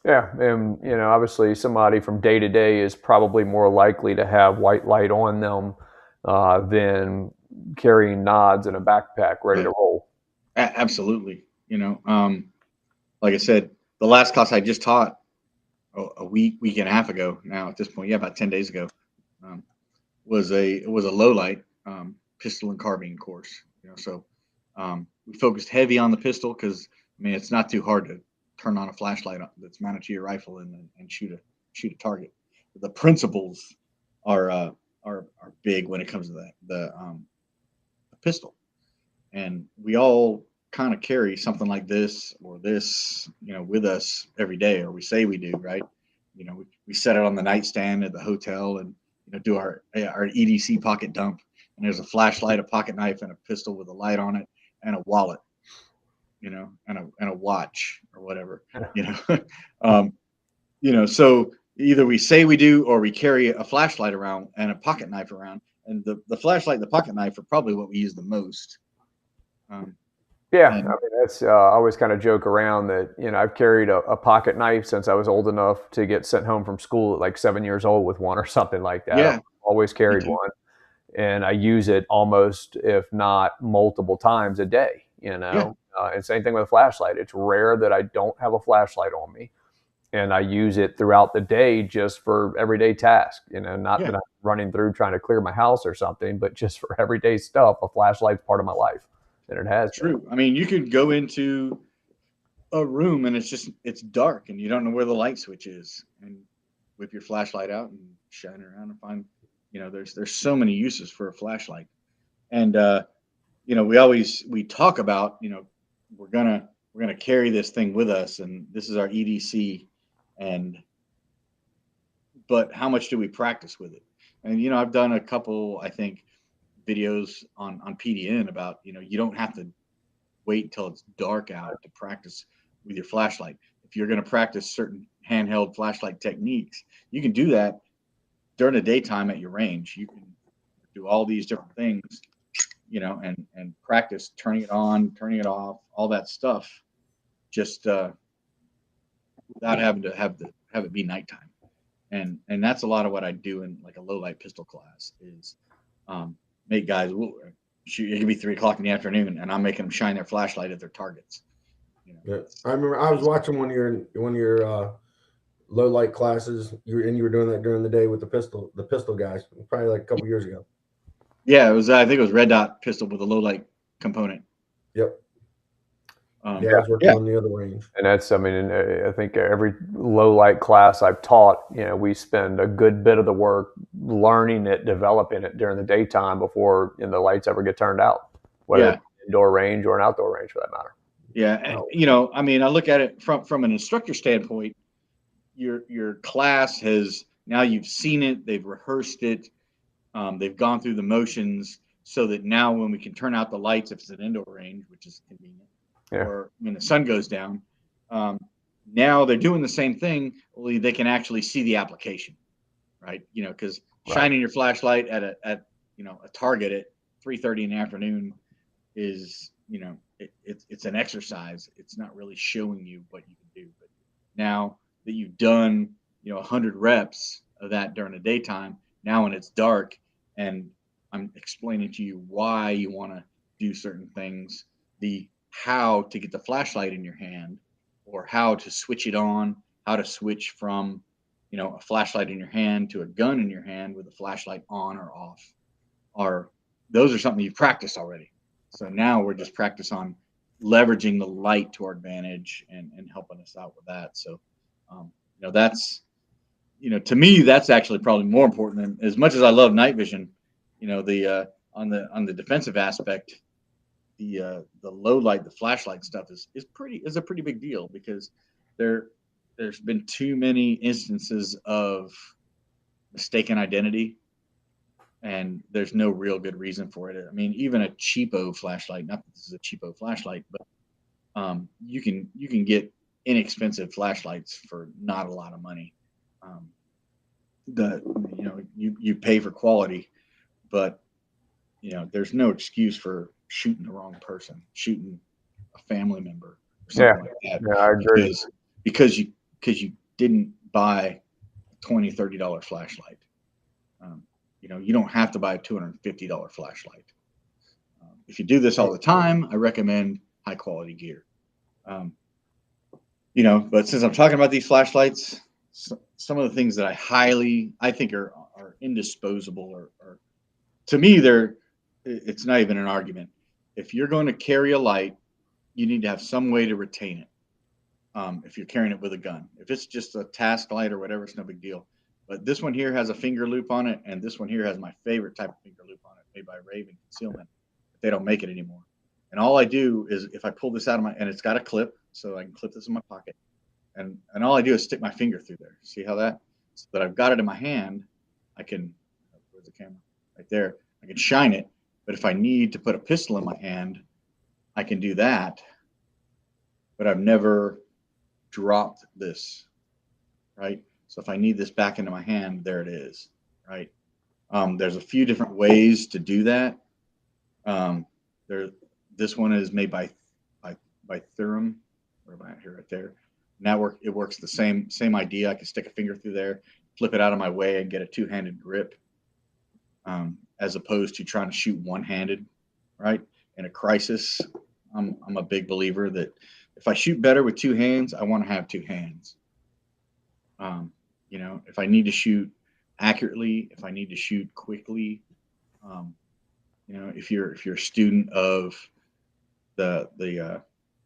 Yeah, and you know, obviously somebody from day to day is probably more likely to have white light on them than carrying nods in a backpack ready to roll. Absolutely. You know, like I said, the last class I just taught a week and a half ago now at this point, about 10 days ago, was a low light pistol and carbine course. So we focused heavy on the pistol because it's not too hard to turn on a flashlight that's mounted to your rifle and shoot a target. But the principles are big when it comes to that the pistol, and we all kind of carry something like this or this with us every day, or we say we do, right? We set it on the nightstand at the hotel and do our EDC pocket dump, and there's a flashlight, a pocket knife, and a pistol with a light on it, and a wallet, and a watch or whatever. So either we say we do or we carry a flashlight around and a pocket knife around, and the flashlight and the pocket knife are probably what we use the most. That's I always kind of joke around that I've carried a pocket knife since I was old enough to get sent home from school at like 7 years old with one or something like that. Yeah, I've always carried one, and I use it almost, if not multiple times a day. And same thing with a flashlight. It's rare that I don't have a flashlight on me, and I use it throughout the day just for everyday tasks. Not that I'm running through trying to clear my house or something, but just for everyday stuff. A flashlight's part of my life. And it has true. You could go into a room and it's dark and you don't know where the light switch is, and whip your flashlight out and shine around and find, there's so many uses for a flashlight. And we talk about, we're gonna carry this thing with us, and this is our EDC, but how much do we practice with it? And I've done a couple, I think, videos on PDN about, you don't have to wait until it's dark out to practice with your flashlight. If you're going to practice certain handheld flashlight techniques, you can do that during the daytime at your range. You can do all these different things, and practice turning it on, turning it off, all that stuff, just without having to have it be nighttime. And that's a lot of what I do in like a low light pistol class is make guys shoot. It could be 3 o'clock in the afternoon, and I'm making them shine their flashlight at their targets. Yeah. I remember I was watching one of your low light classes. You were doing that during the day with the pistol guys, probably like a couple years ago. Yeah, it was. I think it was red dot pistol with a low light component. Yep. I was working on the other range. And that's, I think every low light class I've taught, we spend a good bit of the work learning it, developing it during the daytime before the lights ever get turned out, whether it's an indoor range or an outdoor range for that matter. Yeah. And, I look at it from an instructor standpoint. Your class now you've seen it, they've rehearsed it, they've gone through the motions, so that now when we can turn out the lights, if it's an indoor range, which is convenient, or when the sun goes down, now they're doing the same thing, only they can actually see the application, right? Because shining your flashlight at a target at 3:30 in the afternoon is, it's an exercise. It's not really showing you what you can do. But now that you've done 100 reps of that during the daytime, now when it's dark and I'm explaining to you why you want to do certain things, how to get the flashlight in your hand, or how to switch it on, how to switch from a flashlight in your hand to a gun in your hand with a flashlight on or off, those are something you've practiced already. So now we're just practice on leveraging the light to our advantage and helping us out with that. So that's to me, that's actually probably more important. Than, as much as I love night vision, on the defensive aspect, the low light, the flashlight stuff is a pretty big deal, because there's been too many instances of mistaken identity, and there's no real good reason for it. Even a cheapo flashlight, not that this is a cheapo flashlight, but you can get inexpensive flashlights for not a lot of money. You pay for quality, but there's no excuse for shooting the wrong person, shooting a family member, or something like that. Yeah, I agree. Because you didn't buy a $20-$30 flashlight. You don't have to buy a $250 flashlight. If you do this all the time, I recommend high quality gear. but since I'm talking about these flashlights, some of the things that I think are indisposable, or to me, it's not even an argument. If you're going to carry a light, you need to have some way to retain it. If you're carrying it with a gun, if it's just a task light or whatever, it's no big deal. But this one here has a finger loop on it, and this one here has my favorite type of finger loop on it, made by Raven Concealment. But they don't make it anymore. And all I do is, if I pull this out of and it's got a clip, so I can clip this in my pocket, and all I do is stick my finger through there. See how so that I've got it in my hand, I can, where's the camera? Right there. I can shine it. But if I need to put a pistol in my hand, I can do that. But I've never dropped this, right? So if I need this back into my hand, there it is, right? There's a few different ways to do that. This one is made by Thurum, or by here, right there. Now it works the same idea. I can stick a finger through there, flip it out of my way, and get a two-handed grip, as opposed to trying to shoot one-handed, right? In a crisis, I'm a big believer that if I shoot better with two hands, I want to have two hands. If I need to shoot accurately, if I need to shoot quickly, if you're a student of the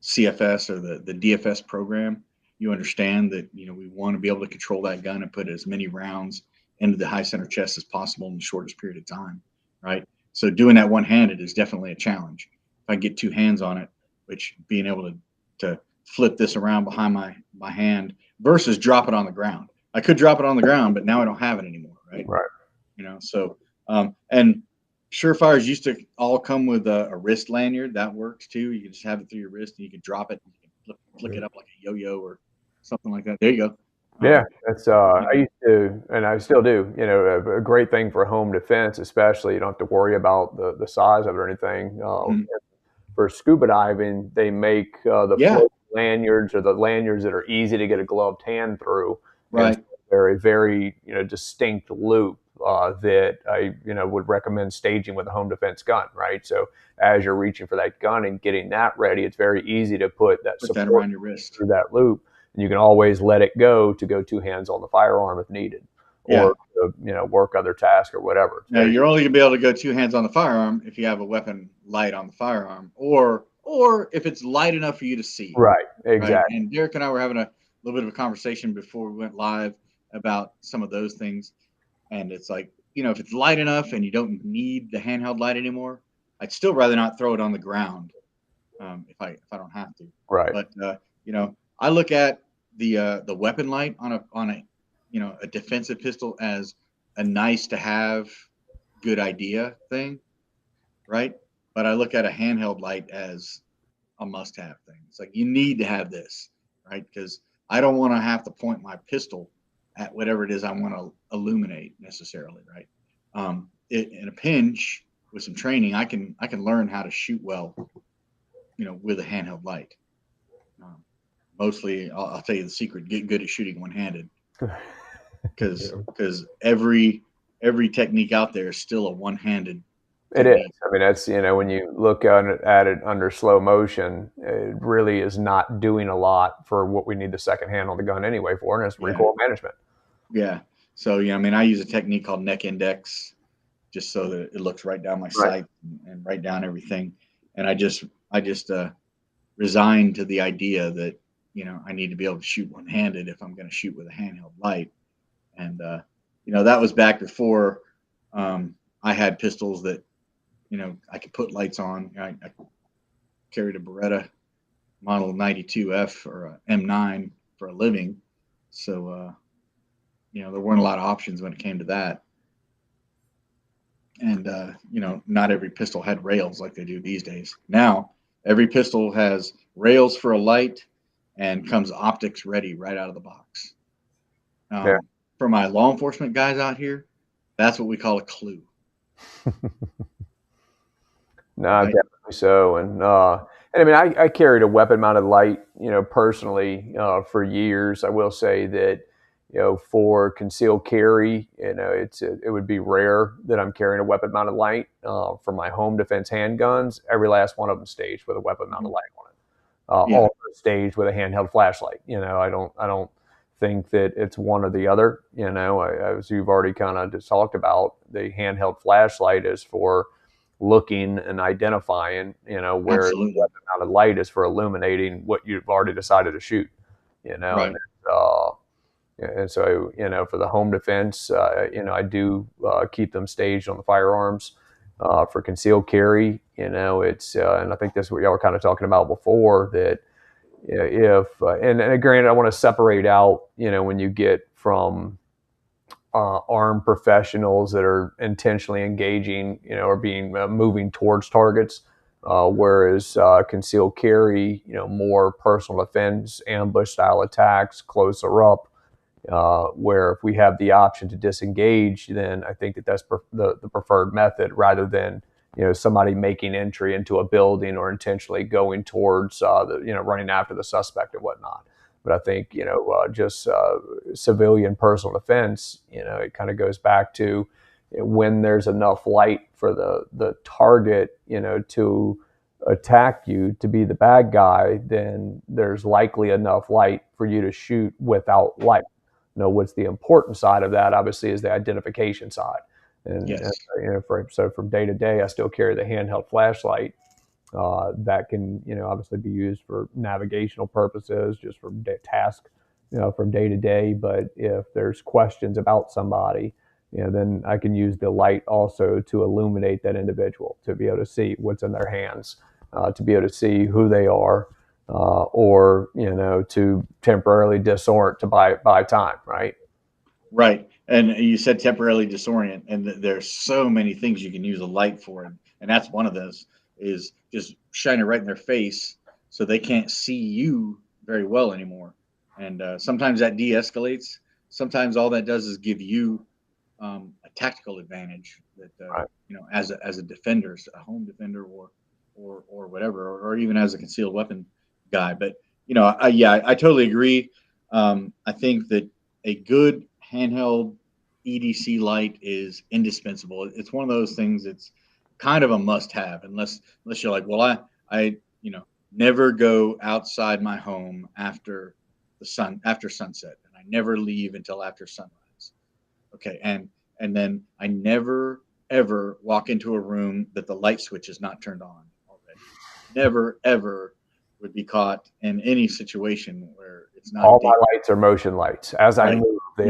CFS or the DFS program, you understand that we want to be able to control that gun and put as many rounds into the high center chest as possible in the shortest period of time, right? So doing that one-handed is definitely a challenge. If I get two hands on it, which being able to flip this around behind my hand versus drop it on the ground. I could drop it on the ground, but now I don't have it anymore, right? Right. So and Surefires used to all come with a wrist lanyard. That works too. You can just have it through your wrist and you can drop it. And you can flick it up like a yo-yo or something like that. There you go. Yeah, that's I used to, and I still do. A great thing for home defense, especially. You don't have to worry about the size of it or anything. For scuba diving, they make the float lanyards, or the lanyards that are easy to get a gloved hand through. Right. And they're a very distinct loop that I would recommend staging with a home defense gun. Right. So as you're reaching for that gun and getting that ready, it's very easy to put that support around your wrist through that loop. And you can always let it go to go two hands on the firearm if needed, or to, work other tasks or whatever. Now you're only gonna be able to go two hands on the firearm if you have a weapon light on the firearm, or if it's light enough for you to see. Right, exactly. Right? And Deryck and I were having a little bit of a conversation before we went live about some of those things, and it's like, if it's light enough and you don't need the handheld light anymore, I'd still rather not throw it on the ground if I don't have to. Right. But I look at the weapon light on a defensive pistol as a nice to have, good idea thing, right? But I look at a handheld light as a must have thing. It's like, you need to have this, right? Because I don't want to have to point my pistol at whatever it is I want to illuminate necessarily, right? In a pinch with some training, I can learn how to shoot well, with a handheld light. Mostly, I'll tell you the secret: get good at shooting one-handed, because every technique out there is still a one-handed. It is. I mean, that's, when you look at it under slow motion, it really is not doing a lot for what we need the second hand on the gun anyway for, and it's recoil management. Yeah. So, I use a technique called neck index, just so that it looks right down my sight and right down everything. And I just resigned to the idea that, I need to be able to shoot one-handed if I'm going to shoot with a handheld light. And, that was back before I had pistols that, I could put lights on. I carried a Beretta model 92F or a M9 for a living. So, there weren't a lot of options when it came to that. And, not every pistol had rails like they do these days. Now, every pistol has rails for a light and comes optics ready right out of the box. For my law enforcement guys out here, that's what we call a clue. No, definitely so. And I mean, I carried a weapon mounted light, personally, for years. I will say that, for concealed carry, it would be rare that I'm carrying a weapon mounted light. For my home defense handguns, every last one of them staged with a weapon mounted light on it. also staged with a handheld flashlight. I don't think that it's one or the other. As you've already kind of just talked about, the handheld flashlight is for looking and identifying, where Absolutely. the mounted light is for illuminating what you've already decided to shoot, Right. and so, for the home defense, I do keep them staged on the firearms. For concealed carry, it's, and I think that's what y'all were kind of talking about before, that if, and granted, I want to separate out, when you get from armed professionals that are intentionally engaging, or being moving towards targets, whereas concealed carry, more personal defense, ambush style attacks, closer up, where if we have the option to disengage, then I think that that's the preferred method, rather than somebody making entry into a building or intentionally going towards running after the suspect and whatnot. But I think just civilian personal defense, it kind of goes back to when there's enough light for the target to attack you, to be the bad guy, then there's likely enough light for you to shoot without light. What's the important side of that, obviously, is the identification side. And so from day to day, I still carry the handheld flashlight that can, obviously be used for navigational purposes, just for task, from day to day. But if there's questions about somebody, then I can use the light also to illuminate that individual, to be able to see what's in their hands, to be able to see who they are, or to temporarily disorient, to buy time, right? Right. And you said temporarily disorient, and there's so many things you can use a light for, and that's one of those, is just shine it right in their face so they can't see you very well anymore. And sometimes that de-escalates. Sometimes all that does is give you a tactical advantage that Right. as a defender, a home defender, or whatever, or even as a concealed weapon guy. But I totally agree. I think that a good handheld EDC light is indispensable. It's one of those things that's kind of a must-have, unless you're like, well, I never go outside my home after sunset, and I never leave until after sunrise. Okay, and then I never ever walk into a room that the light switch is not turned on already. Never ever would be caught in any situation where it's not All a my lights are motion lights. As I right. move, they You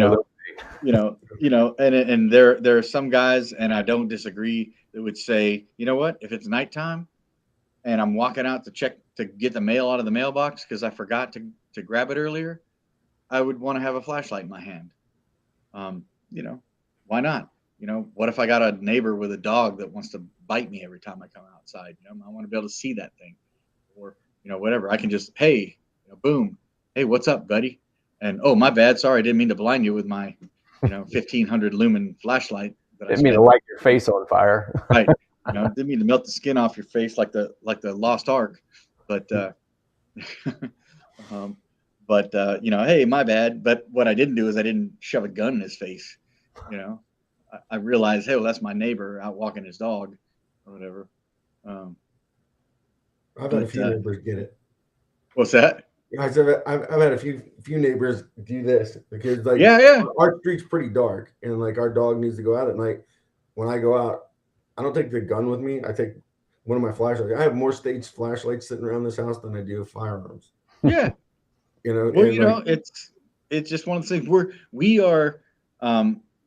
know, illuminate. and there are some guys, and I don't disagree, that would say, you know what, if it's nighttime and I'm walking out to get the mail out of the mailbox because I forgot to grab it earlier, I would want to have a flashlight in my hand. Um, why not? What if I got a neighbor with a dog that wants to bite me every time I come outside? I want to be able to see that thing, or whatever. I can just, hey, boom, hey, what's up, buddy? And oh, my bad, sorry, I didn't mean to blind you with my 1500 lumen flashlight that I Didn't mean to spent. light your face on fire. Right, didn't mean to melt the skin off your face like the Lost Ark, but um, hey, my bad. But what I didn't do is I didn't shove a gun in his face. I realized, hey, well, that's my neighbor out walking his dog or whatever. I've had a few neighbors get it. What's that? I've had a few neighbors do this because Yeah. our street's pretty dark, and like our dog needs to go out at night. When I go out, I don't take the gun with me. I take one of my flashlights. I have more staged flashlights sitting around this house than I do firearms. Yeah. Well, it's just one of the things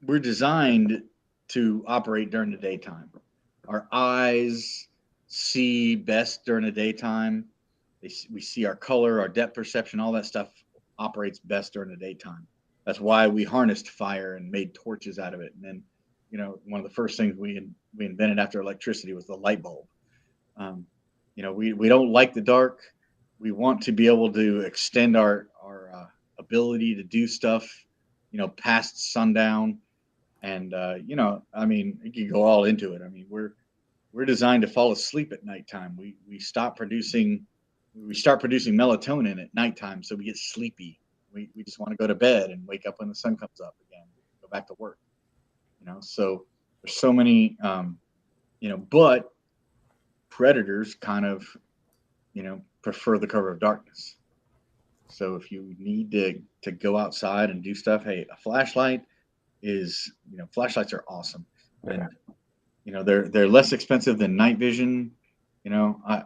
we're designed to operate during the daytime. Our eyes see best during the daytime. We see our color, our depth perception, all that stuff operates best during the daytime. That's why we harnessed fire and made torches out of it. And then, one of the first things we invented after electricity was the light bulb. We don't like the dark. We want to be able to extend our ability to do stuff, past sundown. And you can go all into it. I mean, we're designed to fall asleep at nighttime. We start producing melatonin at nighttime, so we get sleepy. We just want to go to bed and wake up when the sun comes up again, go back to work. So there's so many, but predators kind of, prefer the cover of darkness. So if you need to go outside and do stuff, hey, a flashlight is, flashlights are awesome. And, they're less expensive than night vision. I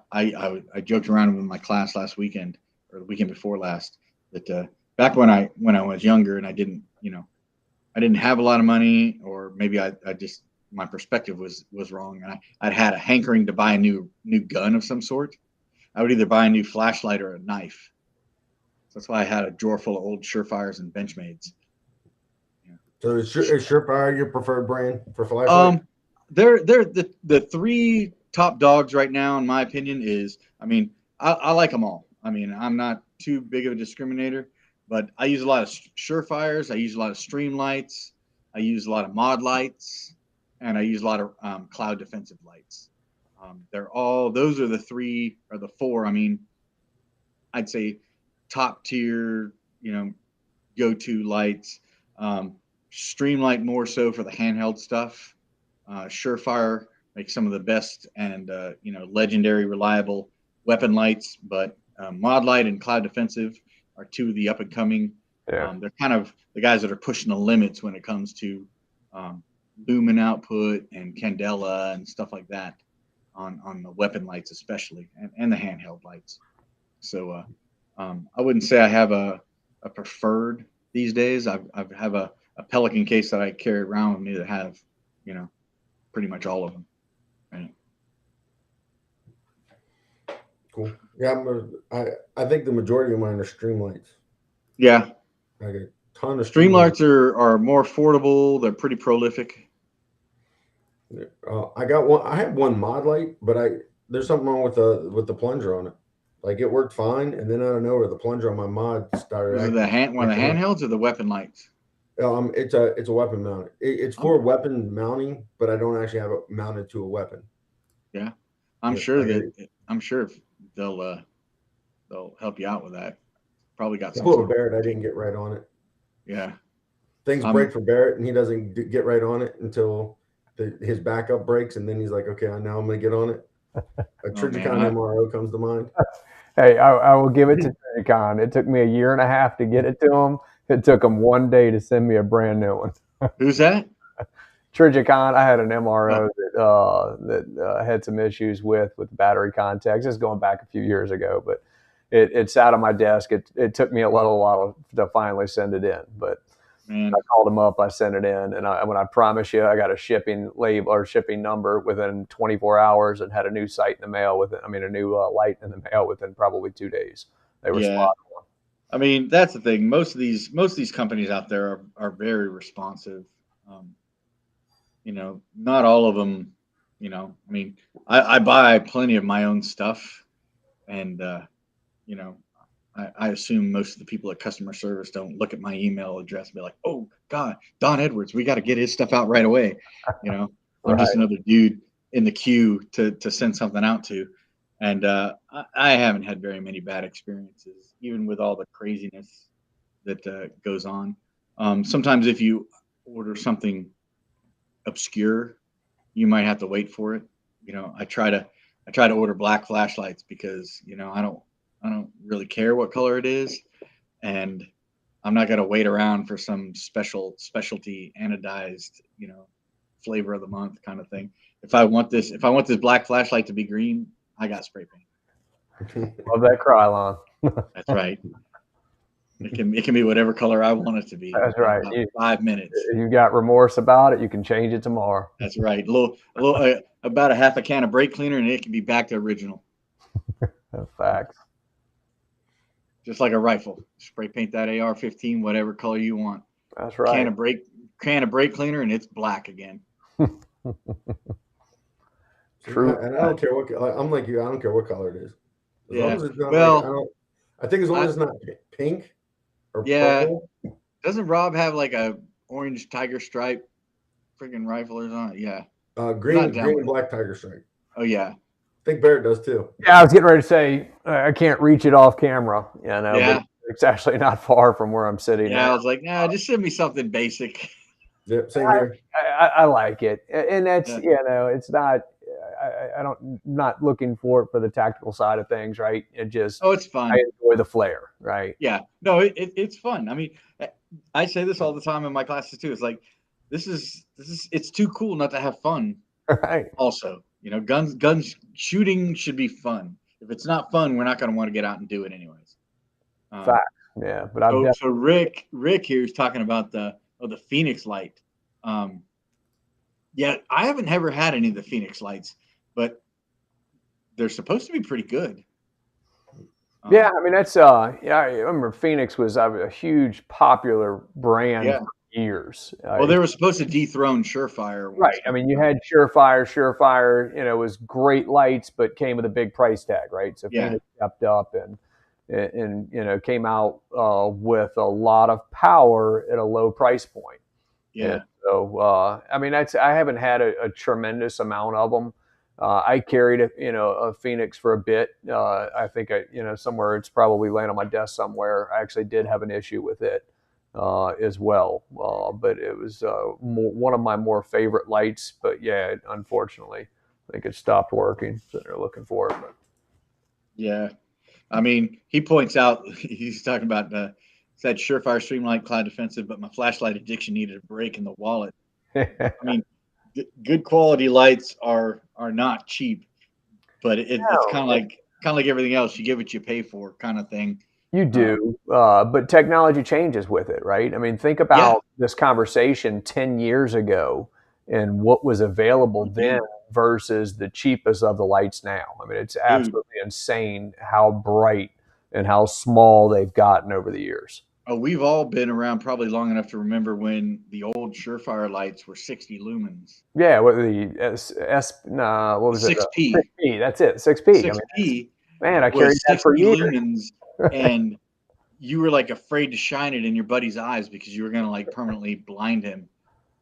joked around with my class last weekend or the weekend before last that back when I was younger and I didn't have a lot of money, or maybe I just, my perspective was wrong, and I'd had a hankering to buy a new gun of some sort. I would either buy a new flashlight or a knife. So that's why I had a drawer full of old Surefires and Benchmades. Yeah. So is Surefire your preferred brand for flashlight? They're the three top dogs right now, in my opinion. I like them all. I'm not too big of a discriminator, but I use a lot of Surefires. I use a lot of Stream lights. I use a lot of mod lights, and I use a lot of cloud defensive lights. Those are the three or the four. I'd say top tier, go-to lights. Stream light more so for the handheld stuff. Surefire makes some of the best and legendary reliable weapon lights, but mod light and cloud defensive are two of the up and coming. Yeah. They're kind of the guys that are pushing the limits when it comes to lumen output and candela and stuff like that on the weapon lights especially, and the handheld lights. So I wouldn't say I have a preferred these days. I have a Pelican case that I carry around with me that have pretty much all of them. Right. Cool. Yeah, I think the majority of mine are Stream lights. Yeah. I get a ton of Stream lights are more affordable. They're pretty prolific. I got one. I had one mod light, but there's something wrong with the plunger on it. Like it worked fine, and then out of nowhere, the plunger on my mod started. Was it one of the handhelds or the weapon lights? It's a weapon mounted. It's for weapon mounting, but I don't actually have it mounted to a weapon. Yeah, I'm sure they'll help you out with that. Probably got some sort of Barret. I didn't get right on it. Yeah, things break for Barret, and he doesn't get right on it until his backup breaks, and then he's like, "Okay, now I'm going to get on it." A Trigicon MRO comes to mind. Hey, I will give it to Trigicon. It took me 1.5 years to get it to him. It took him 1 day to send me a brand new one. Who's that? Trigicon. I had an MRO that had some issues with battery contacts. It's going back a few years ago, but it sat on my desk. It took me a little while to finally send it in, but I called him up. I sent it in, and when I promise you, I got a shipping label or shipping number within 24 hours, and had a new site in the mail a new light in the mail within probably 2 days. They were spot on. That's the thing. Most of these companies out there are very responsive. Not all of them. I buy plenty of my own stuff, and I assume most of the people at customer service don't look at my email address and be like, "Oh God, Don Edwards, we got to get his stuff out right away." I'm just another dude in the queue to send something out to. And I haven't had very many bad experiences, even with all the craziness that goes on. Sometimes if you order something obscure, you might have to wait for it. I try to order black flashlights because I don't really care what color it is, and I'm not gonna wait around for some specialty anodized flavor of the month kind of thing. If I want this black flashlight to be green, I got spray paint. Love that Krylon. That's right. It can be whatever color I want it to be. That's right. 5 minutes. You got remorse about it, you can change it tomorrow. That's right. About a half a can of brake cleaner, and it can be back to original. That's facts. Just like a rifle, spray paint that AR-15 whatever color you want. That's right. Can of brake cleaner, and it's black again. True. And I don't care what. I'm like you. I don't care what color it is. As long as it's not I think as long as it's not pink or purple. Doesn't Rob have like a orange tiger stripe freaking rifle or something? Yeah. Green and black tiger stripe. Oh yeah. I think Barret does too. Yeah, I was getting ready to say I can't reach it off camera. Yeah. But it's actually not far from where I'm sitting. Yeah, I was like, just send me something basic. Yep, same here. I like it, and that's it's not. I don't not looking for it for the tactical side of things, right? It's fun. I enjoy the flare, right? Yeah, no, it's fun. I mean, I say this all the time in my classes too. It's like this is it's too cool not to have fun. Right. Also, guns shooting should be fun. If it's not fun, we're not going to want to get out and do it anyways. Fact. Yeah, but I've so Rick here is talking about the Phoenix light. Yeah, I haven't ever had any of the Phoenix lights, but they're supposed to be pretty good. Yeah, I mean that's I remember Phoenix was a huge popular brand for years. Well, they were supposed to dethrone Surefire. Right. I mean, you had Surefire, was great lights, but came with a big price tag, right? So Phoenix stepped up and came out with a lot of power at a low price point. Yeah. And so I mean, I haven't had a tremendous amount of them. I carried a Phoenix for a bit. I think somewhere it's probably laying on my desk somewhere. I actually did have an issue with it as well, but it was one of my more favorite lights. But yeah, unfortunately, I think it stopped working. So they're looking for it. But. Yeah, I mean, he points out he's talking about said Surefire Streamlight Cloud Defensive, but my flashlight addiction needed a break in the wallet. I mean. Good quality lights are not cheap, but it's kind of like everything else. You get what you pay for, kind of thing. You do, but technology changes with it, right? I mean, think about this conversation 10 years ago and what was available then versus the cheapest of the lights now. I mean, it's absolutely insane how bright and how small they've gotten over the years. Oh, we've all been around probably long enough to remember when the old Surefire lights were 60 lumens. Yeah, what was it? 6P. 6P, that's it, 6P. 6P. Man, I carried that for years. Lumens, and you were like afraid to shine it in your buddy's eyes because you were going to like permanently blind him.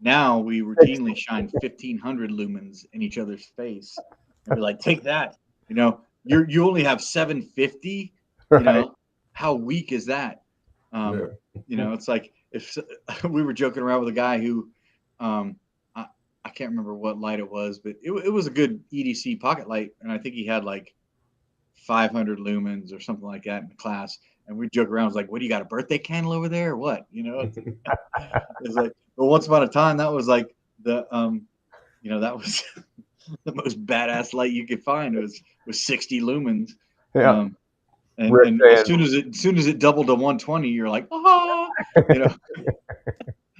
Now we routinely shine 1,500 lumens in each other's face. And we're like, take that. You only have 750. Right. How weak is that? It's like if we were joking around with a guy who, I can't remember what light it was, but it was a good EDC pocket light, and I think he had like 500 lumens or something like that in the class. And we joke around, I was like, "What do you got, a birthday candle over there, or what?" It's like, but once upon a time, that was like the, that was the most badass light you could find. It was 60 lumens. Yeah. And as soon as it doubled to 120, you're like, ah,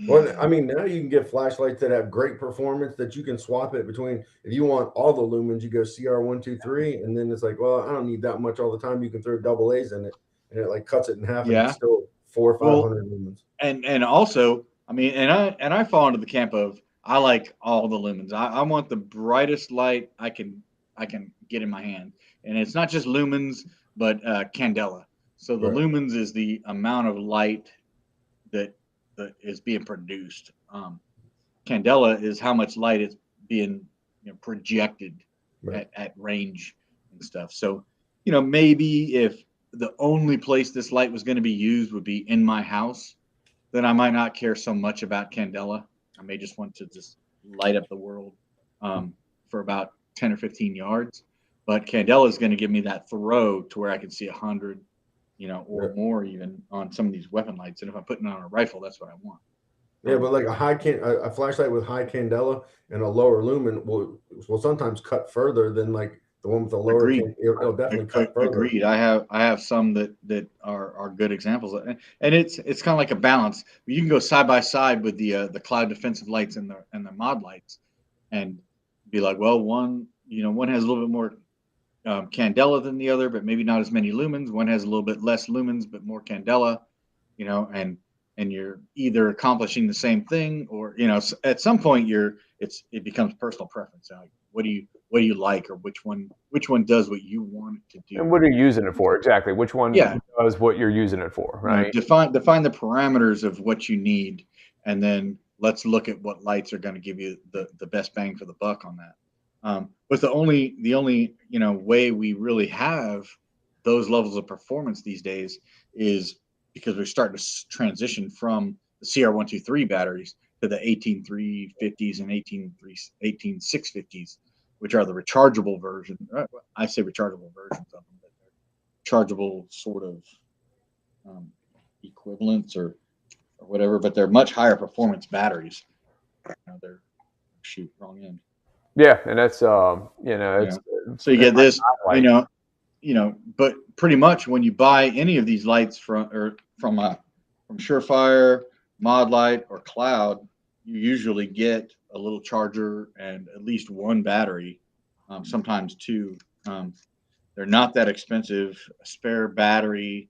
Well, I mean, now you can get flashlights that have great performance that you can swap it between. If you want all the lumens, you go CR123, and then it's like, well, I don't need that much all the time. You can throw double A's in it, and it like cuts it in half, and it's still 400 or 500 lumens. And also, I mean, and I fall into the camp of I like all the lumens. I want the brightest light I can get in my hand, and it's not just lumens, but candela. So the lumens is the amount of light that is being produced. Candela is how much light is being projected at range and stuff. So maybe if the only place this light was going to be used would be in my house, then I might not care so much about candela. I may just want to just light up the world for about 10 or 15 yards. But candela is going to give me that throw to where I can see 100, or more even on some of these weapon lights. And if I'm putting it on a rifle, that's what I want. Yeah, but like a flashlight with high candela and a lower lumen will sometimes cut further than like the one with the lower. It'll definitely cut further. Agreed. I have some that are good examples, and it's kind of like a balance. You can go side by side with the cloud defensive lights and the mod lights, and be like, well, one has a little bit more candela than the other, but maybe not as many lumens. One has a little bit less lumens, but more candela, and you're either accomplishing the same thing or, at some point it becomes personal preference. Like, what do you like, or which one does what you want it to do? And what are you using it for? Exactly. Which one does what you're using it for, right? Define the parameters of what you need, and then let's look at what lights are going to give you the best bang for the buck on that. But the only way we really have those levels of performance these days is because we're starting to transition from the CR123 batteries to the 18350s and 18650s. which are the rechargeable version. I say rechargeable versions of them, but they're chargeable sort of equivalents or whatever, but they're much higher performance batteries. They're wrong end. Yeah, and that's it's so you get this, but pretty much when you buy any of these lights from Surefire, Mod Light, or Cloud, you usually get a little charger and at least one battery, sometimes two. They're not that expensive. A spare battery,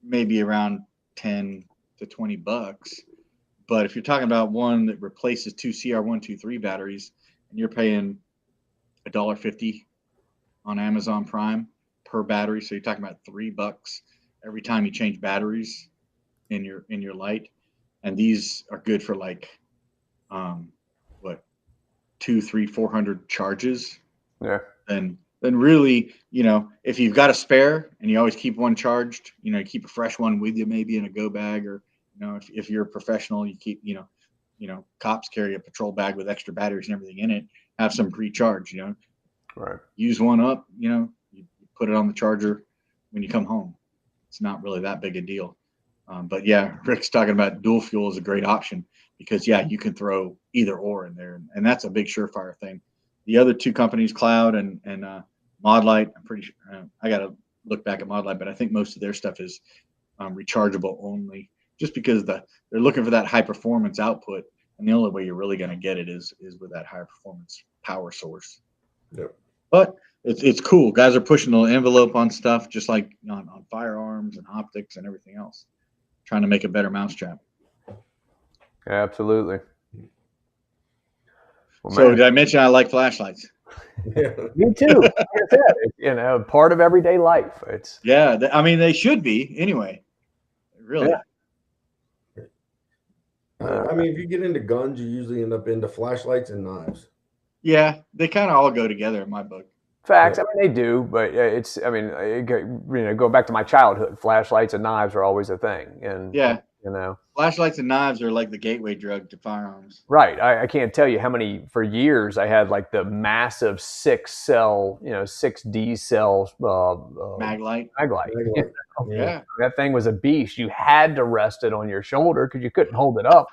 maybe around $10 to $20. But if you're talking about one that replaces two CR123 batteries, and you're paying $1.50 on Amazon Prime per battery, so you're talking about $3 every time you change batteries in your light, and these are good for like 200, 300, 400 charges. Yeah. Then really, if you've got a spare and you always keep one charged, keep a fresh one with you, maybe in a go bag, or if you're a professional, you keep cops carry a patrol bag with extra batteries and everything in it. Have some pre-charge, Right. Use one up, you put it on the charger when you come home. It's not really that big a deal. But yeah, Rick's talking about dual fuel is a great option because you can throw either or in there, and that's a big Surefire thing. The other two companies, Cloud and Mod Light, I'm pretty sure I got to look back at Mod Light, but I think most of their stuff is rechargeable only, just because they're looking for that high performance output, and the only way you're really going to get it is with that higher performance power source. Yep. But it's cool. Guys are pushing the envelope on stuff, just like on firearms and optics and everything else, trying to make a better mousetrap. Absolutely. Well, so did I mention I like flashlights? Yeah. Me too. Like I said, it's, part of everyday life. It's they should be anyway. Really. Yeah. If you get into guns, you usually end up into flashlights and knives. Yeah, they kind of all go together in my book. Facts. Yeah. They do, but go back to my childhood. Flashlights and knives are always a thing, and flashlights and knives are like the gateway drug to firearms. Right. I can't tell you how many, for years, I had like the massive 6-cell, 6D cell mag light. Yeah. That thing was a beast. You had to rest it on your shoulder because you couldn't hold it up.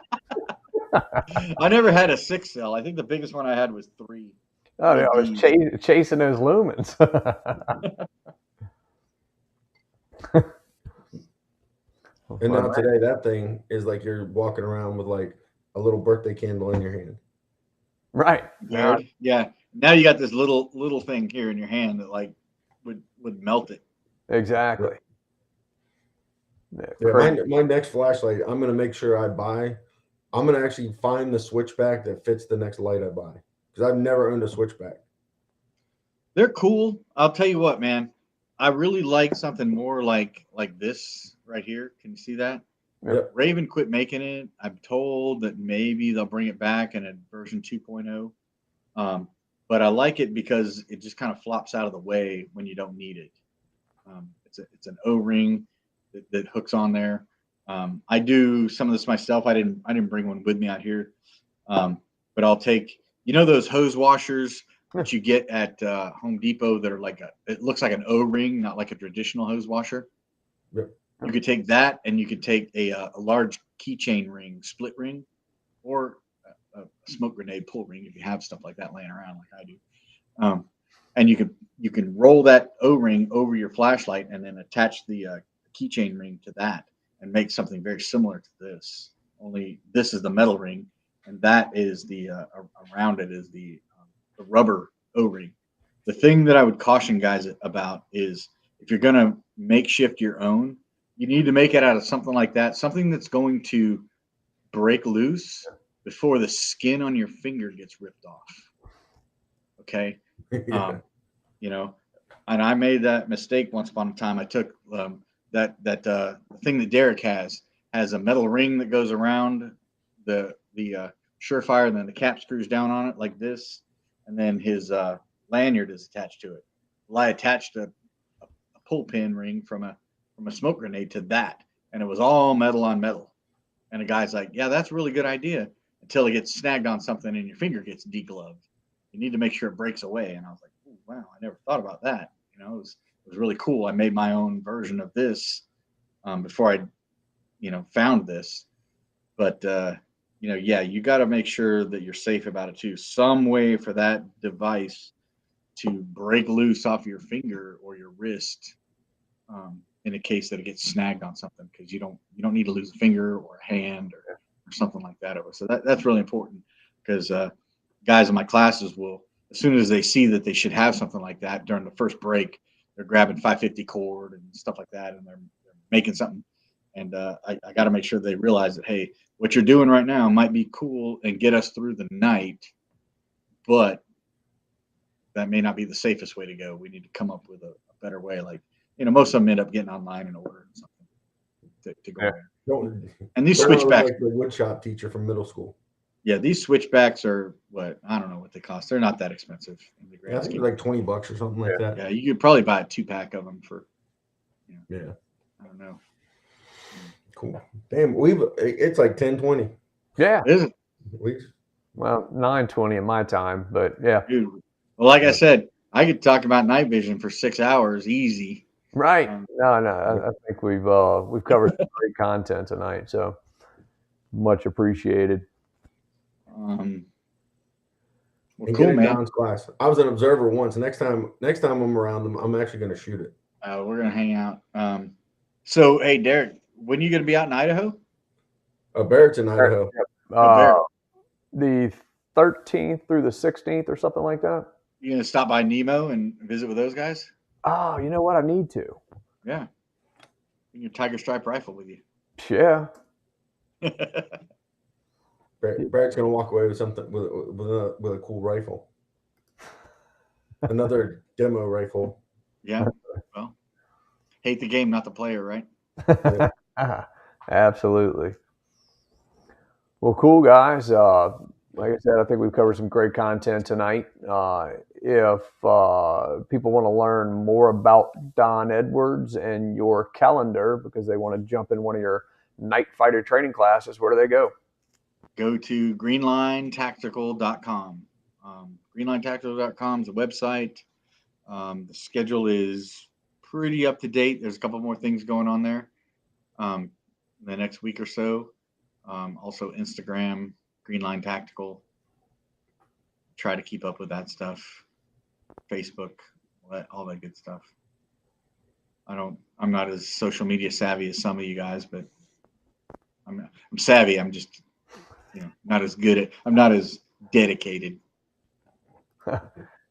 I never had a 6-cell. I think the biggest one I had was 3. Oh, yeah, I was chasing those lumens. And now today, that thing is like you're walking around with like a little birthday candle in your hand. Right. Yeah. Now you got this little thing here in your hand that like would melt it. Exactly. Yeah, my next flashlight, I'm going to make sure I'm going to actually find the switchback that fits the next light I buy, because I've never owned a switchback. They're cool. I'll tell you what, man. I really like something more like this right here. Can you see that? Yep. Raven quit making it. I'm told that maybe they'll bring it back in a version 2.0. But I like it because it just kind of flops out of the way when you don't need it. It's an O-ring that hooks on there. I do some of this myself. I didn't bring one with me out here. But I'll take, those hose washers that you get at Home Depot that are it looks like an O-ring, not like a traditional hose washer. Yep. You could take that, and you could take a large keychain ring, split ring, or a smoke grenade pull ring if you have stuff like that laying around like I do. And you can roll that O-ring over your flashlight and then attach the keychain ring to that and make something very similar to this. Only this is the metal ring, and that is the around it is the rubber O-ring. The thing that I would caution guys about is if you're going to makeshift your own, you need to make it out of something like that, something that's going to break loose before the skin on your finger gets ripped off. Okay. Yeah. And I made that mistake once upon a time. I took that thing that Deryck has a metal ring that goes around the Surefire, and then the cap screws down on it like this, and then his lanyard is attached to it. Well, I attached a pull pin ring from a smoke grenade to that, and it was all metal on metal. And the guy's like, "Yeah, that's a really good idea," until it gets snagged on something and your finger gets degloved. you need to make sure it breaks away. And I was like, oh, wow, I never thought about that. You know, it was really cool. I made my own version of this before I, found this. But yeah, you got to make sure that you're safe about it too. Some way for that device to break loose off your finger or your wrist in a case that it gets snagged on something, because you don't need to lose a finger or a hand or something like that. So that's really important, because guys in my classes will, as soon as they see that they should have something like that during the first break, they're grabbing 550 cord and stuff like that, and they're making something. And I got to make sure they realize that, hey, what you're doing right now might be cool and get us through the night, but that may not be the safest way to go. We need to come up with a better way. Like, most of them end up getting online and ordering something to go there. And these switchbacks, like the woodshop teacher from middle school. Yeah, these switchbacks are I don't know what they cost. They're not that expensive. In the I think they're like $20 or something like that. Yeah, you could probably buy a 2-pack of them for. Yeah. I don't know. Cool. Damn, it's like 10:20. Yeah. Is it? Well, 9:20 in my time, but yeah. Dude. Well, like I said, I could talk about night vision for 6 hours easy. Right. No. I think we've covered some great content tonight, so much appreciated. Well, cool, man. John's class. I was an observer once. Next time I'm around them, I'm actually going to shoot it. We're going to hang out. So, hey, Deryck, when are you going to be out in Idaho? Barrett's in Idaho. The 13th through the 16th or something like that. You going to stop by Nemo and visit with those guys? Oh, you know what? I need to. Yeah. Bring your Tiger Stripe rifle with you. Yeah. Barrett's going to walk away with something with a cool rifle. Another demo rifle. Yeah. Well, hate the game, not the player, right? Yeah. Absolutely. Well, cool, guys. Like I said, I think we've covered some great content tonight. If people want to learn more about Don Edwards and your calendar because they want to jump in one of your night fighter training classes, where do they go? Go to greenlinetactical.com. Greenlinetactical.com is a website. The schedule is pretty up to date. There's a couple more things going on there the next week or so. Also Instagram, Greenline Tactical. Try to keep up with that stuff. Facebook, all that good stuff. I'm not as social media savvy as some of you guys, but I'm savvy. I'm just not as good at. I'm not as dedicated.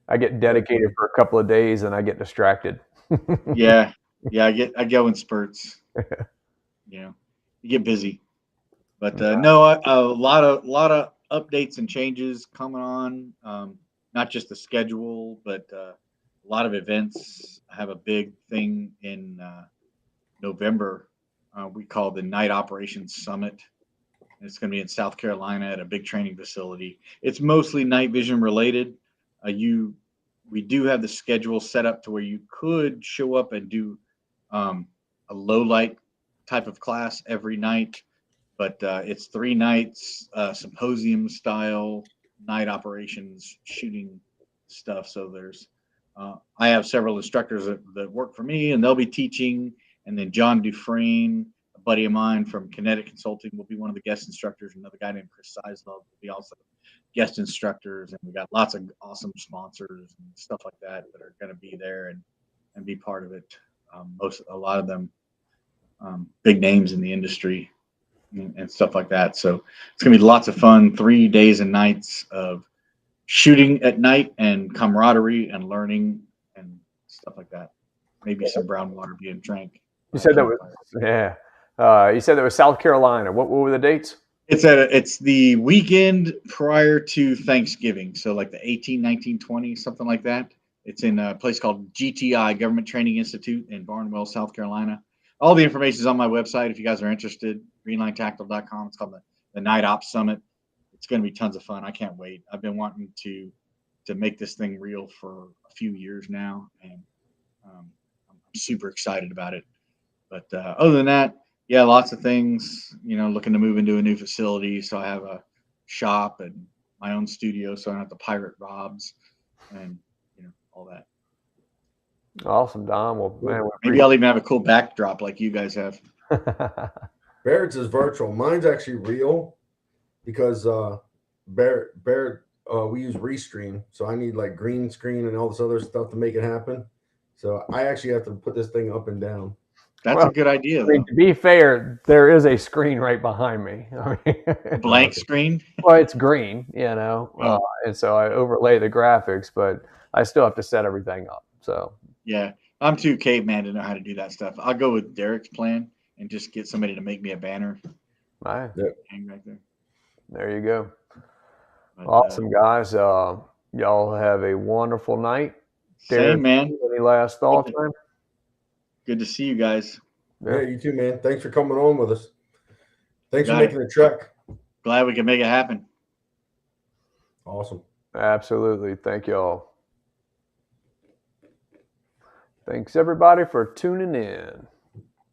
I get dedicated for a couple of days and I get distracted. Yeah. I go in spurts. You get busy, but no, a lot of updates and changes coming on. Not just the schedule, but a lot of events. I have a big thing in November. We call the Night Operations Summit. It's going to be in South Carolina at a big training facility. It's mostly night vision related. We do have the schedule set up to where you could show up and do a low light type of class every night, but it's 3 nights, symposium style night operations shooting stuff. So there's I have several instructors that work for me, and they'll be teaching, and then John Dufresne, a buddy of mine from Kinetic Consulting, will be one of the guest instructors. Another guy named Chris Sizelove will be also guest instructors, and we got lots of awesome sponsors and stuff like that are going to be there and be part of it. A lot of them big names in the industry and stuff like that. So it's going to be lots of fun. 3 days and nights of shooting at night and camaraderie and learning and stuff like that. Maybe some brown water being drank. You said that was you said that was South Carolina. What were the dates? It's the weekend prior to Thanksgiving. So like the 18, 19, 20, something like that. It's in a place called GTI, Government Training Institute in Barnwell, South Carolina. All the information is on my website if you guys are interested, greenlinetactical.com. It's called the Night Ops Summit. It's going to be tons of fun. I can't wait. I've been wanting to make this thing real for a few years now, and I'm super excited about it. But other than that, lots of things, looking to move into a new facility. So I have a shop and my own studio, so I don't have to pirate Rob's and all that. Awesome, Don. Well, man, maybe I'll even have a cool backdrop like you guys have. Barrett's is virtual. Mine's actually real because Barret we use Restream, so I need like green screen and all this other stuff to make it happen. So I actually have to put this thing up and down. That's a good idea. I mean, to be fair, there is a screen right behind me. Blank screen? Well, it's green, and so I overlay the graphics, but I still have to set everything up. So yeah, I'm too caveman to know how to do that stuff. I'll go with Deryck's plan and just get somebody to make me a banner. Right. Hang right there. There you go. But, awesome, guys. Y'all have a wonderful night. Same, man. Any last thoughts, man? Good to see you guys. Yeah, you too, man. Thanks for coming on with us. Thanks for making the trek. Glad we can make it happen. Awesome. Absolutely. Thank y'all. Thanks, everybody, for tuning in.